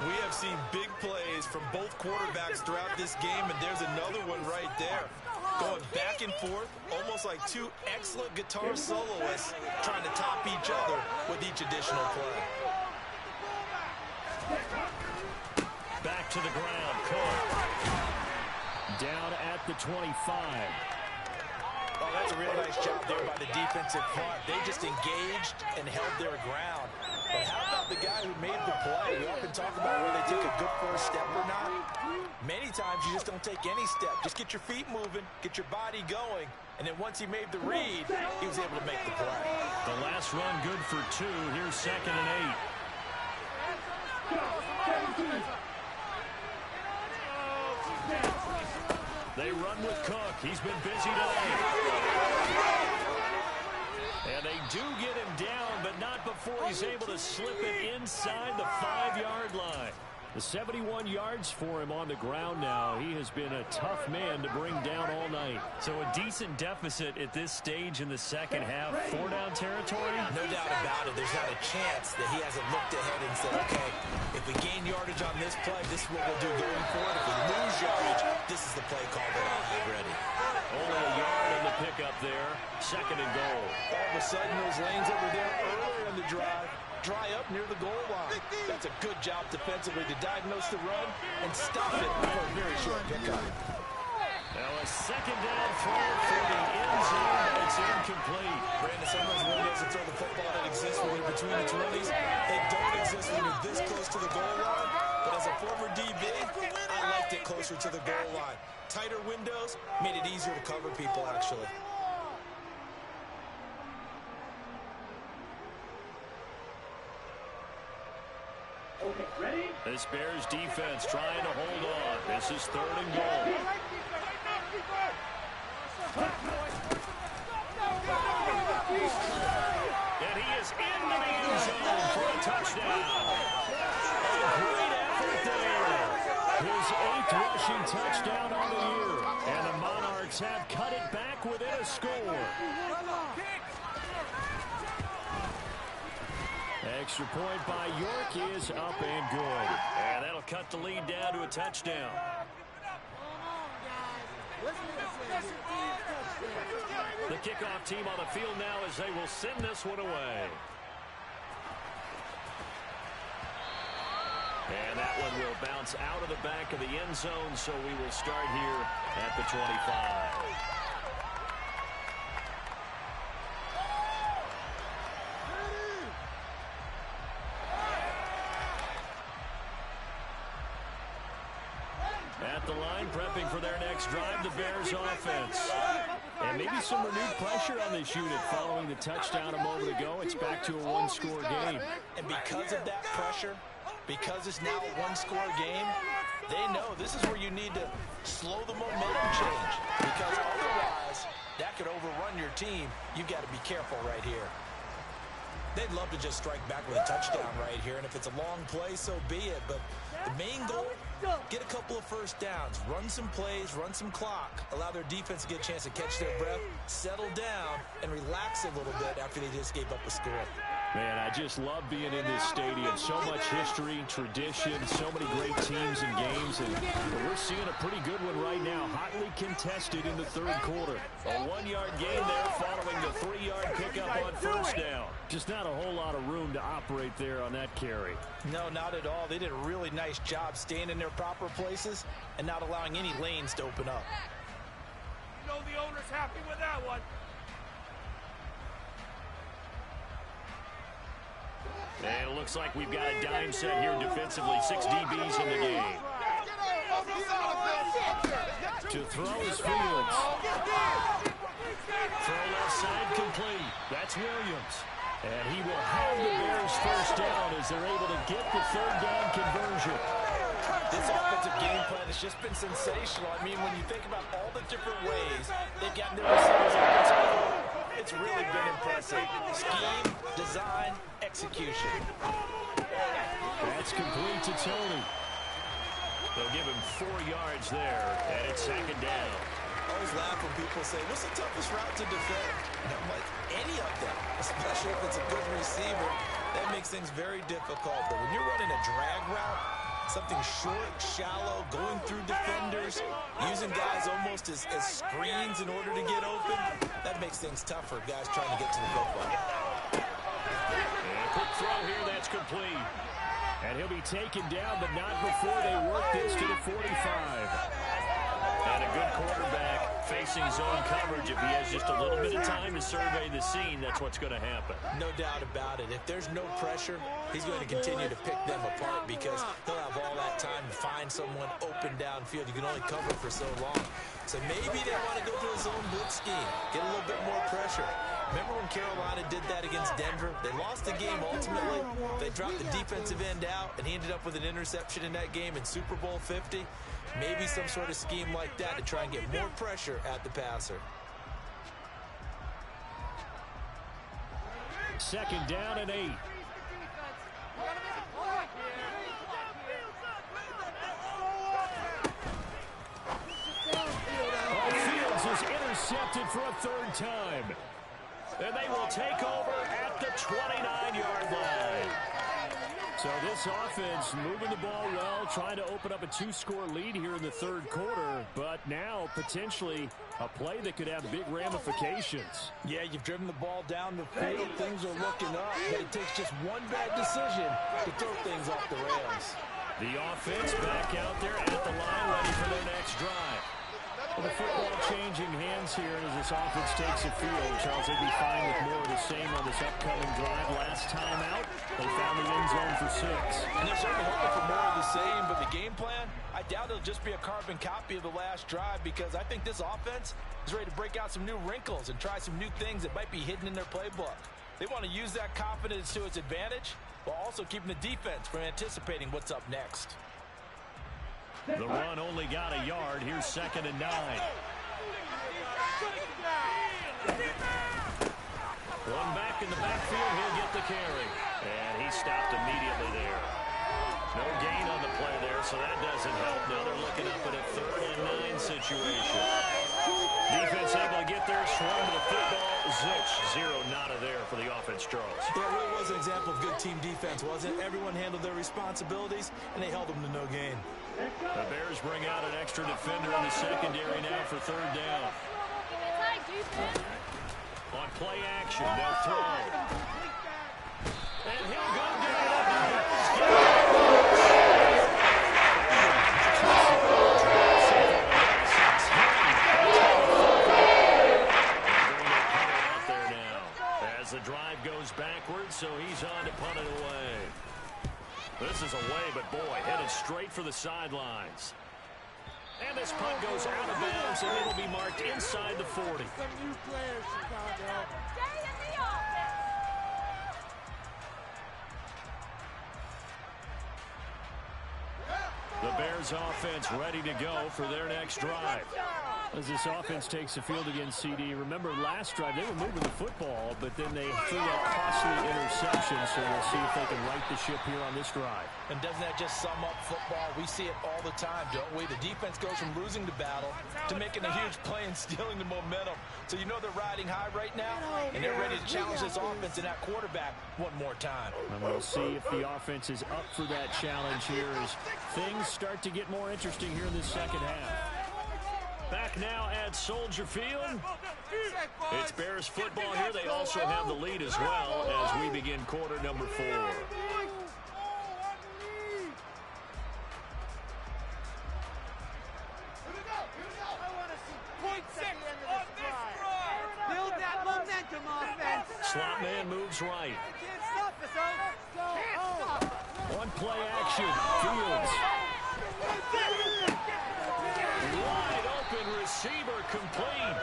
We have seen big plays from both quarterbacks throughout this game, and there's another one right there. going back and forth, almost like two excellent guitar soloists trying to top each other with each additional play.
Back to the ground. Cook. Down at the 25.
Oh, that's a really nice job there by the defensive front. They just engaged and held their ground. But how about the guy who made the play? We often talk about whether they take a good first step or not. Many times you just don't take any step. Just get your feet moving, get your body going, and then once he made the read, he was able to make the play.
The last run good for 2. Here's 2nd and 8. They run with Cook. He's been busy today. And they do get him down, but not before he's able to slip it inside the 5-yard line. The 71 yards for him on the ground now. He has been a tough man to bring down all night.
So a decent deficit at this stage in the second half. 4-down territory?
No doubt about it. There's not a chance that he hasn't looked ahead and said, okay, if we gain yardage on this play, this is what we'll do going forward. If we lose yardage, this is the play call that I'll have ready.
Only a yard in the pickup there. 2nd and goal.
All of a sudden, those lanes over there earlier in the drive dry up near the goal line. That's a good job defensively to diagnose the run and stop it for a very short pickup.
Now a 2nd down throw for the end zone, but it's incomplete.
Brandon, some of those windows that throw the football that exist when you're between the 20s, they don't exist when you're this close to the goal line. But as a former DB, I liked it closer to the goal line. Tighter windows made it easier to cover people, actually.
Okay, ready?
This Bears defense trying to hold on. This is 3rd and goal. And he is into the end zone for a touchdown. A great effort there. His 8th rushing touchdown on the year. And the Monarchs have cut it back within a score. Extra point by York is up and good. And that'll cut the lead down to a touchdown. The kickoff team on the field now as they will send this one away. And that one will bounce out of the back of the end zone, so we will start here at the 25. At the line, prepping for their next drive, the Bears offense. And maybe some renewed pressure on this unit following the touchdown a moment ago. It's back to a one-score game.
And because of that pressure, because it's now a one-score game, they know this is where you need to slow the momentum change. Because otherwise, that could overrun your team. You've got to be careful right here. They'd love to just strike back with a touchdown right here, and if it's a long play, so be it. But the main goal, get a couple of first downs, run some plays, run some clock, allow their defense to get a chance to catch their breath, settle down, and relax a little bit after they just gave up a score.
Man, I just love being in this stadium. So much history, tradition, so many great teams and games. And we're seeing a pretty good one right now, hotly contested in the 3rd quarter. A 1-yard gain there following the 3-yard pickup on first down. Just not a whole lot of room to operate there on that carry.
No, not at all. They did a really nice job staying in their proper places and not allowing any lanes to open up.
You know the owner's happy with that one.
And it looks like we've got a dime set here defensively. 6 DBs in the game. To throw is Fields. Throw left side complete. That's Williams. And he will have the Bears first down as they're able to get the 3rd down conversion.
This offensive game plan has just been sensational. I mean, when you think about all the different ways they've gotten their receivers open to the goal, it's really been impressive. Scheme, design, execution.
That's complete to Tony. They'll give him 4 yards there, and it's 2nd down.
I always laugh when people say, what's the toughest route to defend? And I'm like, any of them, especially if it's a good receiver. That makes things very difficult. But when you're running a drag route, something short, shallow, going through defenders, using guys almost as screens in order to get open. That makes things tough for guys trying to get to the football.
And a quick throw here, that's complete. And he'll be taken down, but not before they work this to the 45. And a good quarterback facing zone coverage. If he has just a little bit of time to survey the scene, that's what's going to happen.
No doubt about it. If there's no pressure, he's going to continue to pick them apart because he'll have all that time to find someone open downfield. You can only cover for so long. So maybe they want to go to a zone blitz scheme, get a little bit more pressure. Remember when Carolina did that against Denver? They lost the game ultimately. They dropped the defensive end out, and he ended up with an interception in that game in Super Bowl 50. Maybe some sort of scheme like that to try and get more pressure at the passer.
Second down and 8. Fields is intercepted for a third time. And they will take over at the 29-yard line. So this offense moving the ball well, trying to open up a 2-score lead here in the third quarter, but now potentially a play that could have big ramifications.
Yeah, you've driven the ball down the field. Things are looking up, but it takes just one bad decision to throw things off the rails.
The offense back out there at the line, ready for their next drive. Well, the football changing hands here as this offense takes the field. Charles, they'd be fine with more of the same on this upcoming drive. Last time out, they found the end zone for 6.
And they're certainly hoping for more of the same, but the game plan, I doubt it'll just be a carbon copy of the last drive because I think this offense is ready to break out some new wrinkles and try some new things that might be hidden in their playbook. They want to use that confidence to its advantage while also keeping the defense from anticipating what's up next.
The run only got a yard. Here's 2nd and 9. One back in the backfield. He'll get the carry. And he stopped immediately there. No gain on the play there, so that doesn't help. Now they're looking up at a 3rd and 9 situation. Defense able to get there, swung to the football. Zilch, 0 nada there for the offense, Charles.
Yeah, it really was an example of good team defense, wasn't it? Everyone handled their responsibilities, and they held them to no gain.
The Bears bring out an extra defender in the secondary now for 3rd down. On play action, they'll throw. And he'll go down. As the drive goes backwards, so he's on to punt it away. This is away, but boy, headed straight for the sidelines. And this punt goes out of bounds, and it'll be marked inside the 40.
Some new players, Chicago.
Stay in the offense.
The Bears offense ready to go for their next drive. As this offense takes the field against CD, remember last drive they were moving the football, but then they threw that costly interception, so we'll see if they can right the ship here on this drive.
And doesn't that just sum up football? We see it all the time, don't we? The defense goes from losing the battle to making a huge play and stealing the momentum. So you know they're riding high right now, and they're ready to challenge this offense and that quarterback one more time.
And we'll see if the offense is up for that challenge here as things start to get more interesting here in this second half. Back now at Soldier Field. It's Bears football here. They also have the lead as well as we begin quarter number 4.
Build that momentum, offense.
Slot man moves right.
Can't stop us, O. Can't stop us.
On play action, Fields. Wide open receiver complete.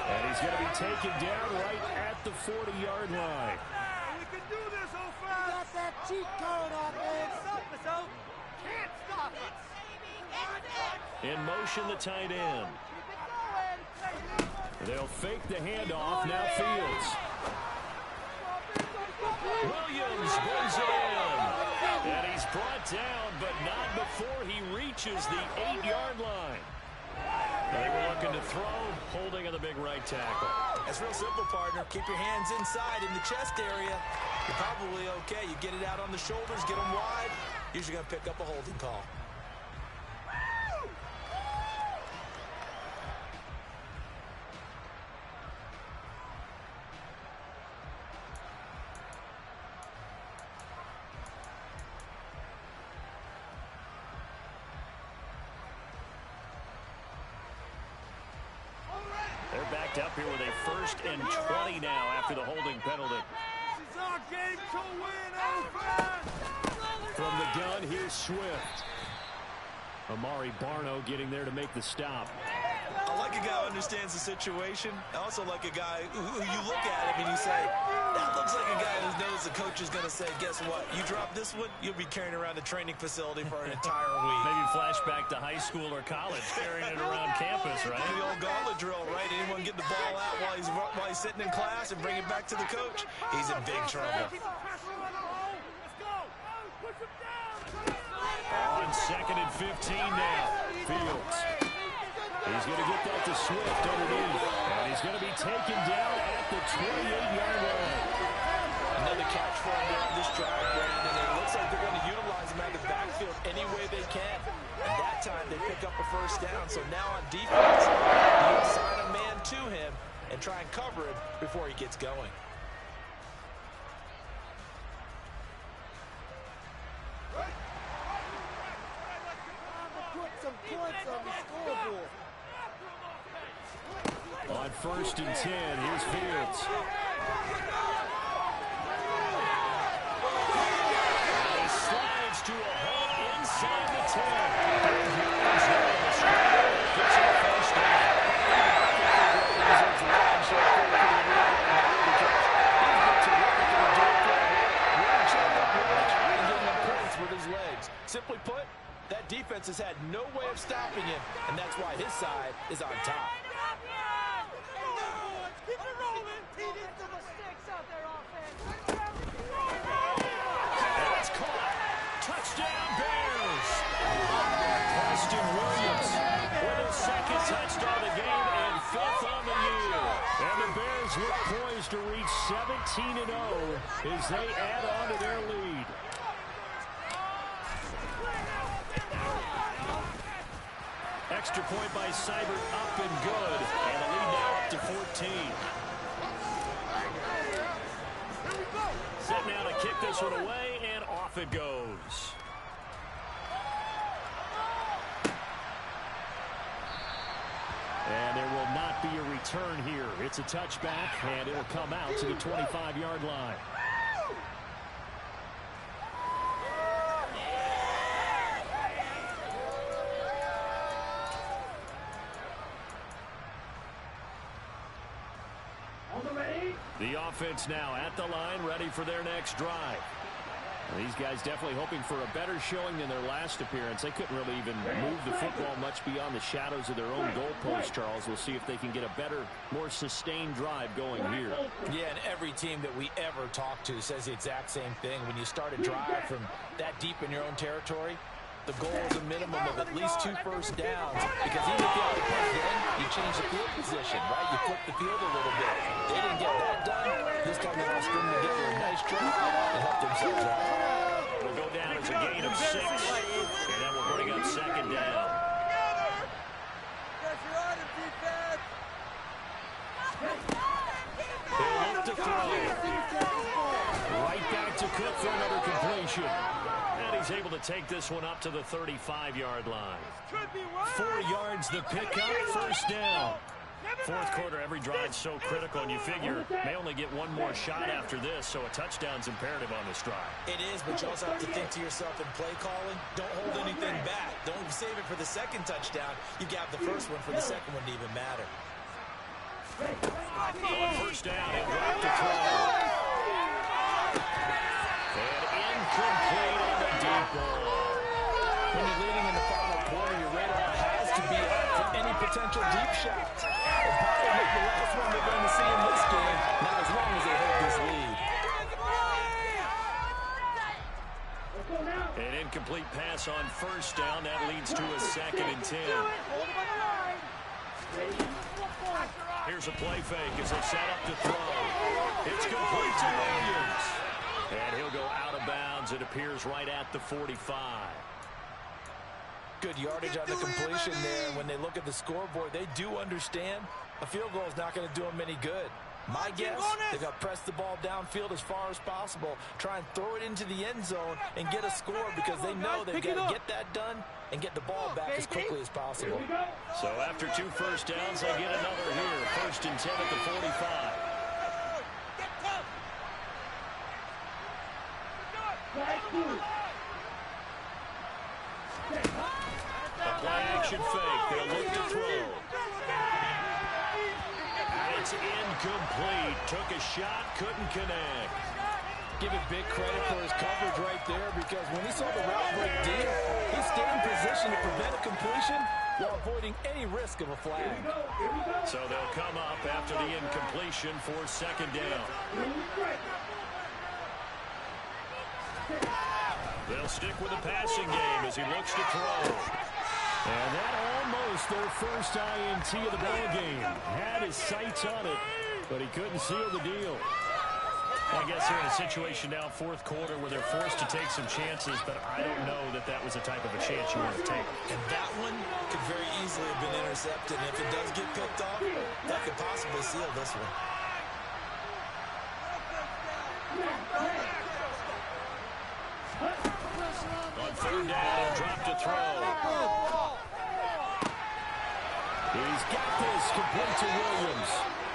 And he's going to be taken down right at the 40-yard line.
We can do this, O-Fans. Got that cheat code, offense. Stop us, O. Can't stop us.
In motion, the tight end. They'll fake the handoff. Now Fields. Williams brings it in. And he's brought down, but not before he reaches the 8-yard line. They were looking to throw, holding on the big right tackle.
That's real simple, partner. Keep your hands inside in the chest area. You're probably okay. You get it out on the shoulders, get them wide. usually going to pick up a holding call.
They're backed up here with a 1st and 20 now after the holding penalty.
This is our game to win, old fans!
From the gun, here's Swift. Amari Barno getting there to make the stop.
I like a guy who understands the situation. I also like a guy who you look at him and you say, that looks like a guy who knows the coach is going to say, guess what? You drop this one, you'll be carrying around the training facility for an entire week.
Maybe flashback to high school or college, carrying it around campus, right?
The old gauntlet drill, right? Anyone get the ball out while he's sitting in class and bring it back to the coach? He's in big trouble.
On 2nd and 15 now. Fields. He's going to get that to Swift underneath. And he's going to be taken down at the 28-yard line.
Another catch for him there on this drive, Brandon. And it looks like they're going to utilize him out of the backfield any way they can. And that time they pick up a 1st down. So now on defense, you assign a man to him and try and cover him before he gets going.
On 1st and 10, here's Fields.
And he slides to a hole inside the 10.
Simply put, that defense has had no way of stopping him, and that's why his side is on top.
Keep it rolling. He did some mistakes out there, offense.
That's caught. Touchdown, Bears. Preston Williams with his 2nd touchdown of the game and 5th on the year. And the Bears look poised to reach 17-0 as they add on to their lead. Extra point by Seibert, up and good. And the lead now up to 14. Set now to kick this one away, and off it goes. And there will not be a return here. It's a touchback, and it'll come out to the 25-yard line. The offense now at the line, ready for their next drive. And these guys definitely hoping for a better showing than their last appearance. They couldn't really even move the football much beyond the shadows of their own goalpost, Charles. We'll see if they can get a better, more sustained drive going here.
Yeah, and every team that we ever talk to says the exact same thing. When you start a drive from that deep in your own territory, the goal is a minimum of at least 2 first downs, because even if you have to punt then, you change the field position, right? You flip the field a little bit. They didn't get that done. This time they all string together a nice drive and help themselves out.
It'll go down as a gain of 6, and that will bring up 2nd down. They'll look to throw. Right back to Cook for another completion. And he's able to take this one up to the 35-yard line. 4 yards the pickup, 1st down. 4th quarter, every drive's so critical, and you figure may only get one more shot after this, so a touchdown's imperative on this drive.
It is, but you also have to think to yourself in play calling, don't hold anything back. Don't save it for the 2nd touchdown. You got the 1st one for the 2nd one to even matter.
On 1st down, and drop to throw. And incomplete on the deep ball.
When you're leading in the final quarter, your radar has to be up for any potential deep shot. And probably the last one they're going to see in this game, not as long as they hold this lead.
An incomplete pass on 1st down. That leads to a 2nd and 10. Here's a play fake as they set up to throw. It's complete to Williams. And he'll go out of bounds. It appears right at the 45.
Good yardage on the completion there. When they look at the scoreboard, they do understand a field goal is not going to do them any good. My guess, they're going to press the ball downfield as far as possible, try and throw it into the end zone and get a score because they know they've got to get that done and get the ball back as quickly as possible.
So after 2 first downs, they get another here. 1st and 10 at the 45. A play action fake. They'll look to throw. It's incomplete. Took a shot, couldn't connect.
Give it big credit for his coverage right there because when he saw the route break deep, he stayed in position to prevent a completion while avoiding any risk of a flag.
So they'll come up after the incompletion for 2nd down. They'll stick with the passing game as he looks to throw. And that almost their first INT of the ball game. Had his sights on it, but he couldn't seal the deal. I guess they're in a situation now, 4th quarter, where they're forced to take some chances, but I don't know that that was the type of a chance you want to take.
And that one could very easily have been intercepted. And if it does get picked off, that could possibly seal this one.
On 3rd down, drop to throw. He's got this complete to Williams.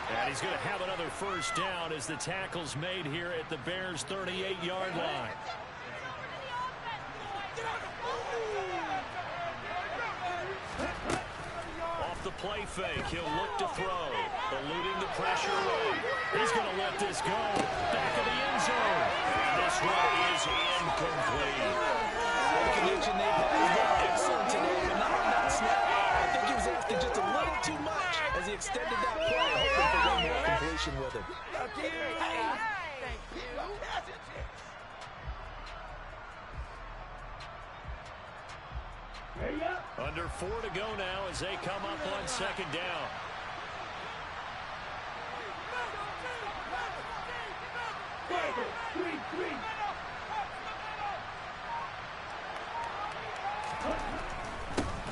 And he's going to have another first down as the tackle's made here at the Bears' 38-yard line. Off the play fake, he'll look to throw. Eluding the pressure away. He's going to let this go. Back of the end zone. And this one is incomplete.
The connection they've had has been excellent today, but not on that snap. I think he was asking just a little too much as he extended that play, hoping for one more completion with him.
Under 4 to go now as they come up on 2nd down.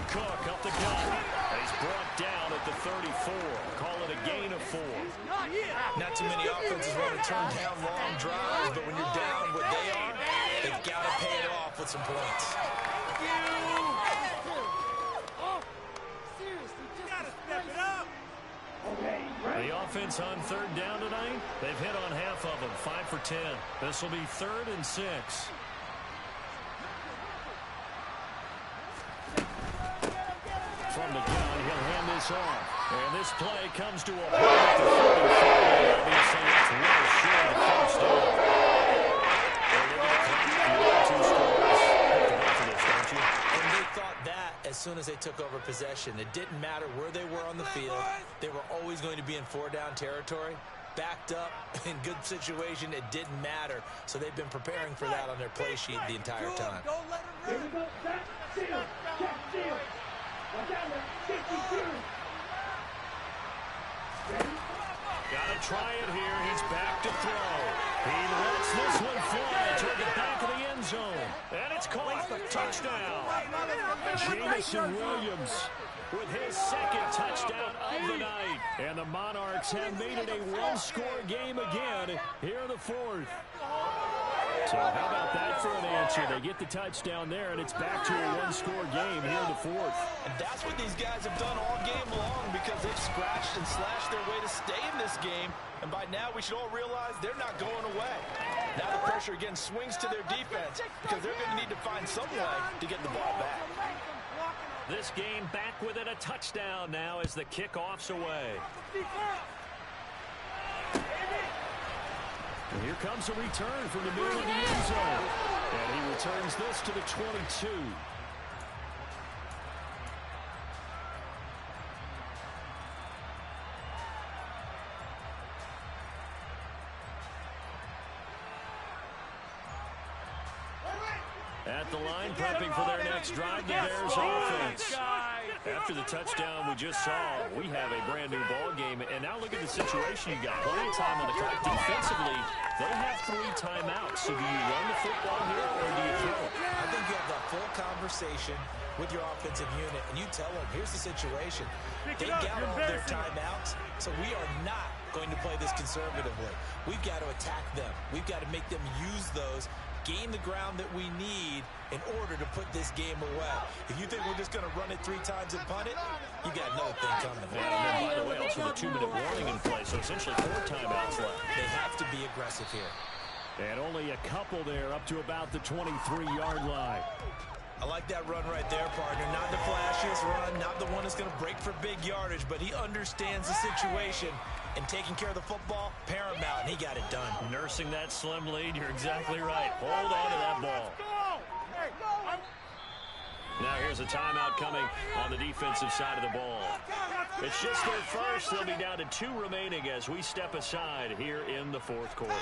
Cook up the gut. And he's brought down at the 34. Call it a gain of 4.
Not too many offenses want to turn down long drives, but when you're down what they are, they've got to pay it off with some points.
The offense on 3rd down tonight, they've hit on half of them, 5 for 10. This will be 3rd and 6. From the gun, he'll hand this off. And this play comes to a halt at the 45. Obviously, it's well short of the first down.
And they thought that as soon as they took over possession. It didn't matter where they were on the field. They were always going to be in 4-down territory. Backed up, in good situation, it didn't matter. So they've been preparing for that on their play sheet the entire time.
Gotta try it here. He's back to throw. He lets this one fly toward the back of the end zone. And it's caught. Touchdown. Jameson Williams with his 2nd touchdown of the night. And the Monarchs have made it a one-score game again here in the 4th. So how about that for an answer? They get the touchdown there, and it's back to a one-score game here in the 4th.
And that's what these guys have done all game long because they've scratched and slashed their way to stay in this game. And by now, we should all realize they're not going away. Now the pressure again swings to their defense because they're going to need to find some way to get the ball back.
This game back within a touchdown now as the kickoff's away. And here comes a return from the middle of the end zone. And he returns this to the 22. At the line, prepping for their next drive, the Bears offense. After the touchdown we just saw, we have a brand new ball game. And now look at the situation. You got plenty of time on the clock. Defensively, they have 3 timeouts. So do you run the football here or do you throw it?
I think you have that full conversation with your offensive unit, and you tell them, here's the situation. They got all their timeouts, so we are not going to play this conservatively. We've got to attack them. We've got to make them use those, gain the ground that we need in order to put this game away. If you think we're just going to run it 3 times and punt it, you got another thing coming.
And then, by the way, also the 2-minute warning in play, so essentially 4 timeouts left.
They have to be aggressive here.
And only a couple there up to about the 23-yard line.
I like that run right there, partner. Not the flashiest run, not the one that's going to break for big yardage, but he understands the situation, and taking care of the football, paramount, and he got it done.
Nursing that slim lead, you're exactly right. Hold on to that ball. Now here's a timeout coming on the defensive side of the ball. It's just their first. They'll be down to 2 remaining as we step aside here in the 4th quarter.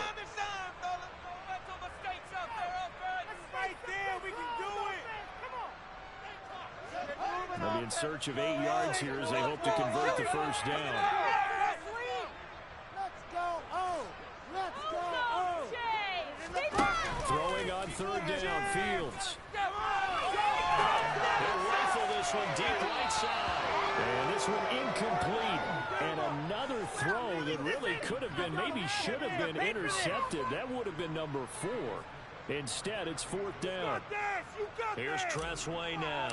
They'll be in search of 8 yards here as they hope to convert the first down. Throwing on 3rd down, Fields.
He'll rifle this one deep right side.
And this one incomplete. And another throw that really could have been, maybe should have been intercepted. That would have been number 4. Instead, it's 4th down.
Here's Tressway now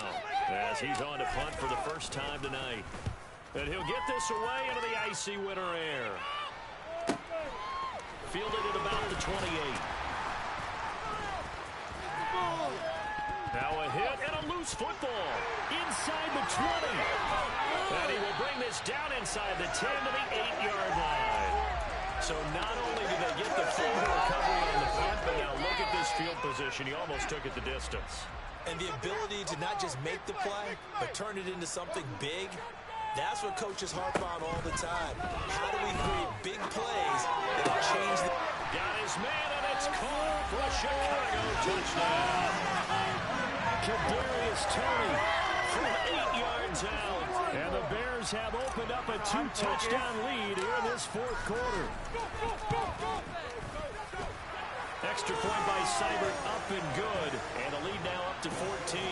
as he's on to punt for the first time tonight. And he'll get this away into the icy winter air. Fielded at about the 28. Now a hit and a loose football inside the 20. And he will bring this down inside the 10 to the 8-yard line. So not only did they get the full recovery on the punt, but now look at this field position. He almost took it the distance.
And the ability to not just make the play, but turn it into something big, that's what coaches harp on all the time. How do we create big plays that will change the...
Got his man, and it's caught for a Chicago touchdown.
Kadarius Toney from 8 yards out. And the Bears have opened up a 2-touchdown lead here in this 4th quarter.
Extra point by Seibert, up and good. And the lead now up to 14.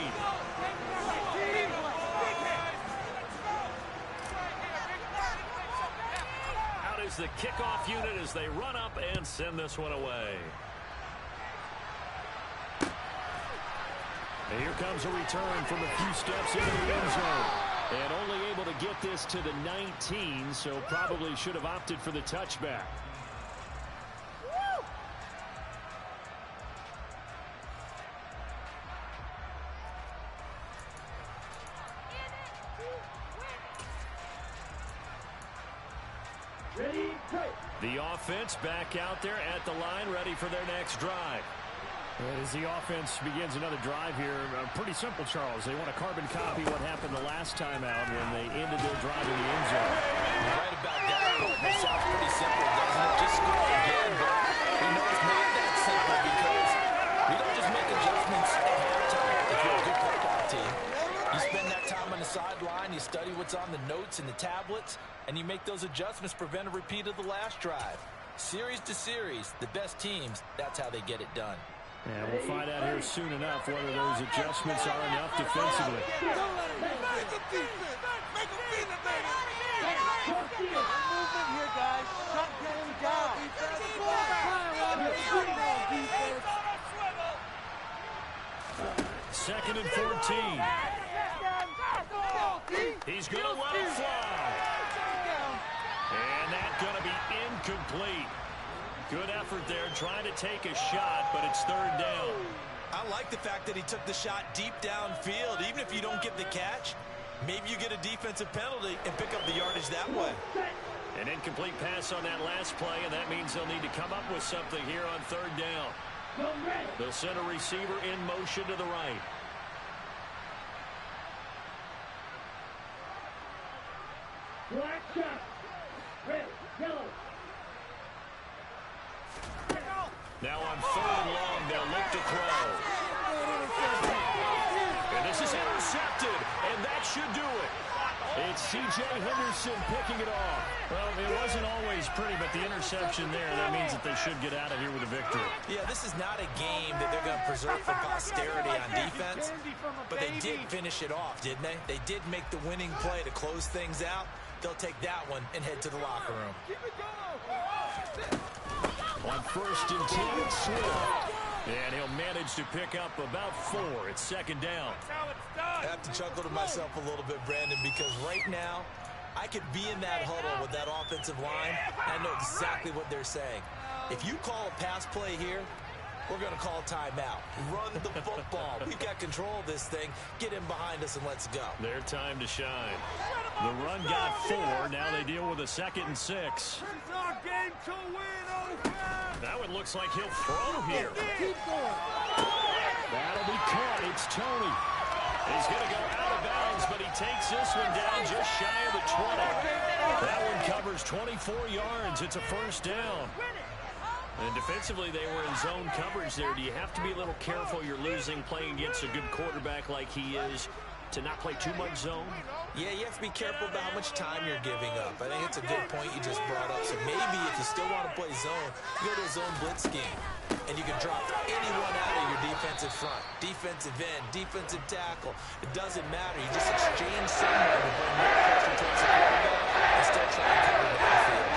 Out is the kickoff unit as they run up and send this one away.
And here comes a return from a few steps into the end zone. And only able to get this to the 19, so probably should have opted for the touchback.
The offense back out there at the line, ready for their next drive.
And as the offense begins another drive here, pretty simple, Charles. They want to carbon copy what happened the last time out when they ended their drive in the end zone.
You're right about that. It sounds pretty simple, doesn't it? Just score again, but we know it's not that simple because we don't just make adjustments at halftime if you're a good football team. You spend that time on the sideline, you study what's on the notes and the tablets, and you make those adjustments, prevent a repeat of the last drive. Series to series, the best teams, that's how they get it done.
And we'll find out here soon enough whether those adjustments are enough defensively.
Second and 14. He's going to let it fly. And that's going to be incomplete. Good effort there, trying to take a shot, but it's 3rd down.
I like the fact that he took the shot deep downfield. Even if you don't get the catch, maybe you get a defensive penalty and pick up the yardage that way.
An incomplete pass on that last play, and that means they'll need to come up with something here on 3rd down. They'll send a receiver in motion to the right.
Black shot. Red, yellow.
Now on 3rd and long, they'll look to throw. And this is is intercepted, and that should do it. It's C.J. Henderson picking it off. Well, it wasn't always pretty, but the interception there, that means that they should get out of here with a victory.
Yeah, this is not a game that they're going to preserve for posterity on defense, but they did finish it off, didn't they? They did make the winning play to close things out. They'll take that one and head to the locker room.
On 1st and 10, Swift. And he'll manage to pick up about 4. It's 2nd down.
I have to chuckle to myself a little bit, Brandon, because right now I could be in that huddle with that offensive line, and I know exactly what they're saying. If you call a pass play here, we're going to call timeout. Run the football. We've got control of this thing. Get in behind us and let's go.
Their time to shine. The run got 4. Now they deal with a 2nd and 6.
It's our game to win,
That one looks like he'll throw here.
Keep going.
That'll be caught. It's Tony. He's going to go out of bounds, but he takes this one down just shy of the 20. That one covers 24 yards. It's a 1st down. And defensively, they were in zone coverage there. Do you have to be a little careful you're losing playing against a good quarterback like he is to not play too much zone?
Yeah, you have to be careful about how much time you're giving up. I think it's a good point you just brought up. So maybe if you still want to play zone, you go to a zone blitz scheme. And you can drop anyone out of your defensive front. Defensive end, defensive tackle. It doesn't matter. You just exchange someone to bring more pressure towards the quarterback and still try and cover the backfield.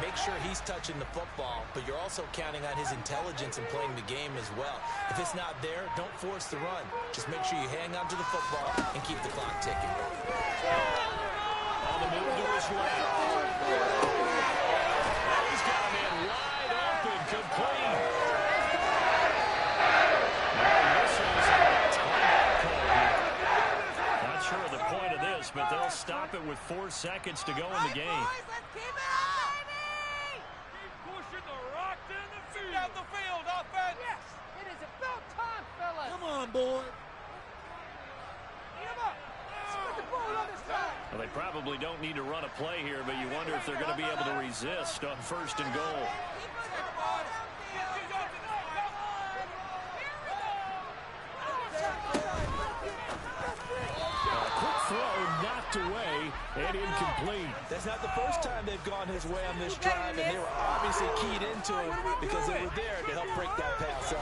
Make sure he's touching the football, but you're also counting on his intelligence in playing the game as well. If it's not there, don't force the run. Just make sure you hang on to the football and keep the clock ticking.
On the move to his left. He's got a man wide open, complete. Not sure of the point of this, but they'll stop it with 4 seconds to go in the game.
Boys, let's keep it up, baby!
Keep pushing the rock down the field. Down the field, offense.
Yes, it is about time, fellas.
Come on, boy.
Get him up. Split the ball on this side.
Well, they probably don't need to run a play here, but you wonder if they're going to be able to resist on 1st and goal. Knocked away and incomplete.
That's not the first time they've gone his way on this drive, and they were obviously keyed into it because they were there to help break that pass up.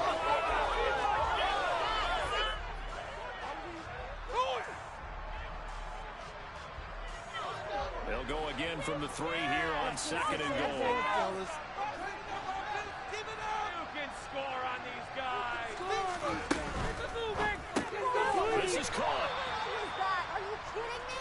They'll go again from the 3 here on 2nd and goal.
You can score on these guys.
This is caught.
Are you kidding me?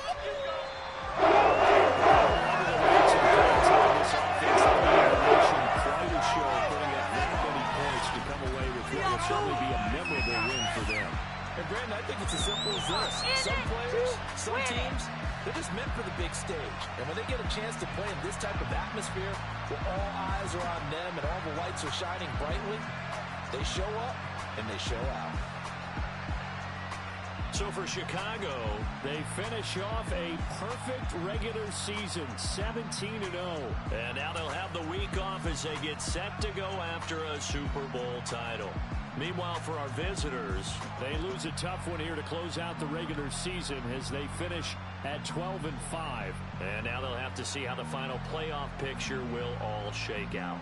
Certainly be a memorable win for them.
And Brandon, I think it's as simple as this. Some players, some teams, they're just meant for the big stage. And when they get a chance to play in this type of atmosphere, where all eyes are on them and all the lights are shining brightly, they show up and they show out.
So for Chicago, they finish off a perfect regular season, 17-0. And now they'll have the week off as they get set to go after a Super Bowl title. Meanwhile, for our visitors, they lose a tough one here to close out the regular season as they finish at 12-5. And now they'll have to see how the final playoff picture will all shake out.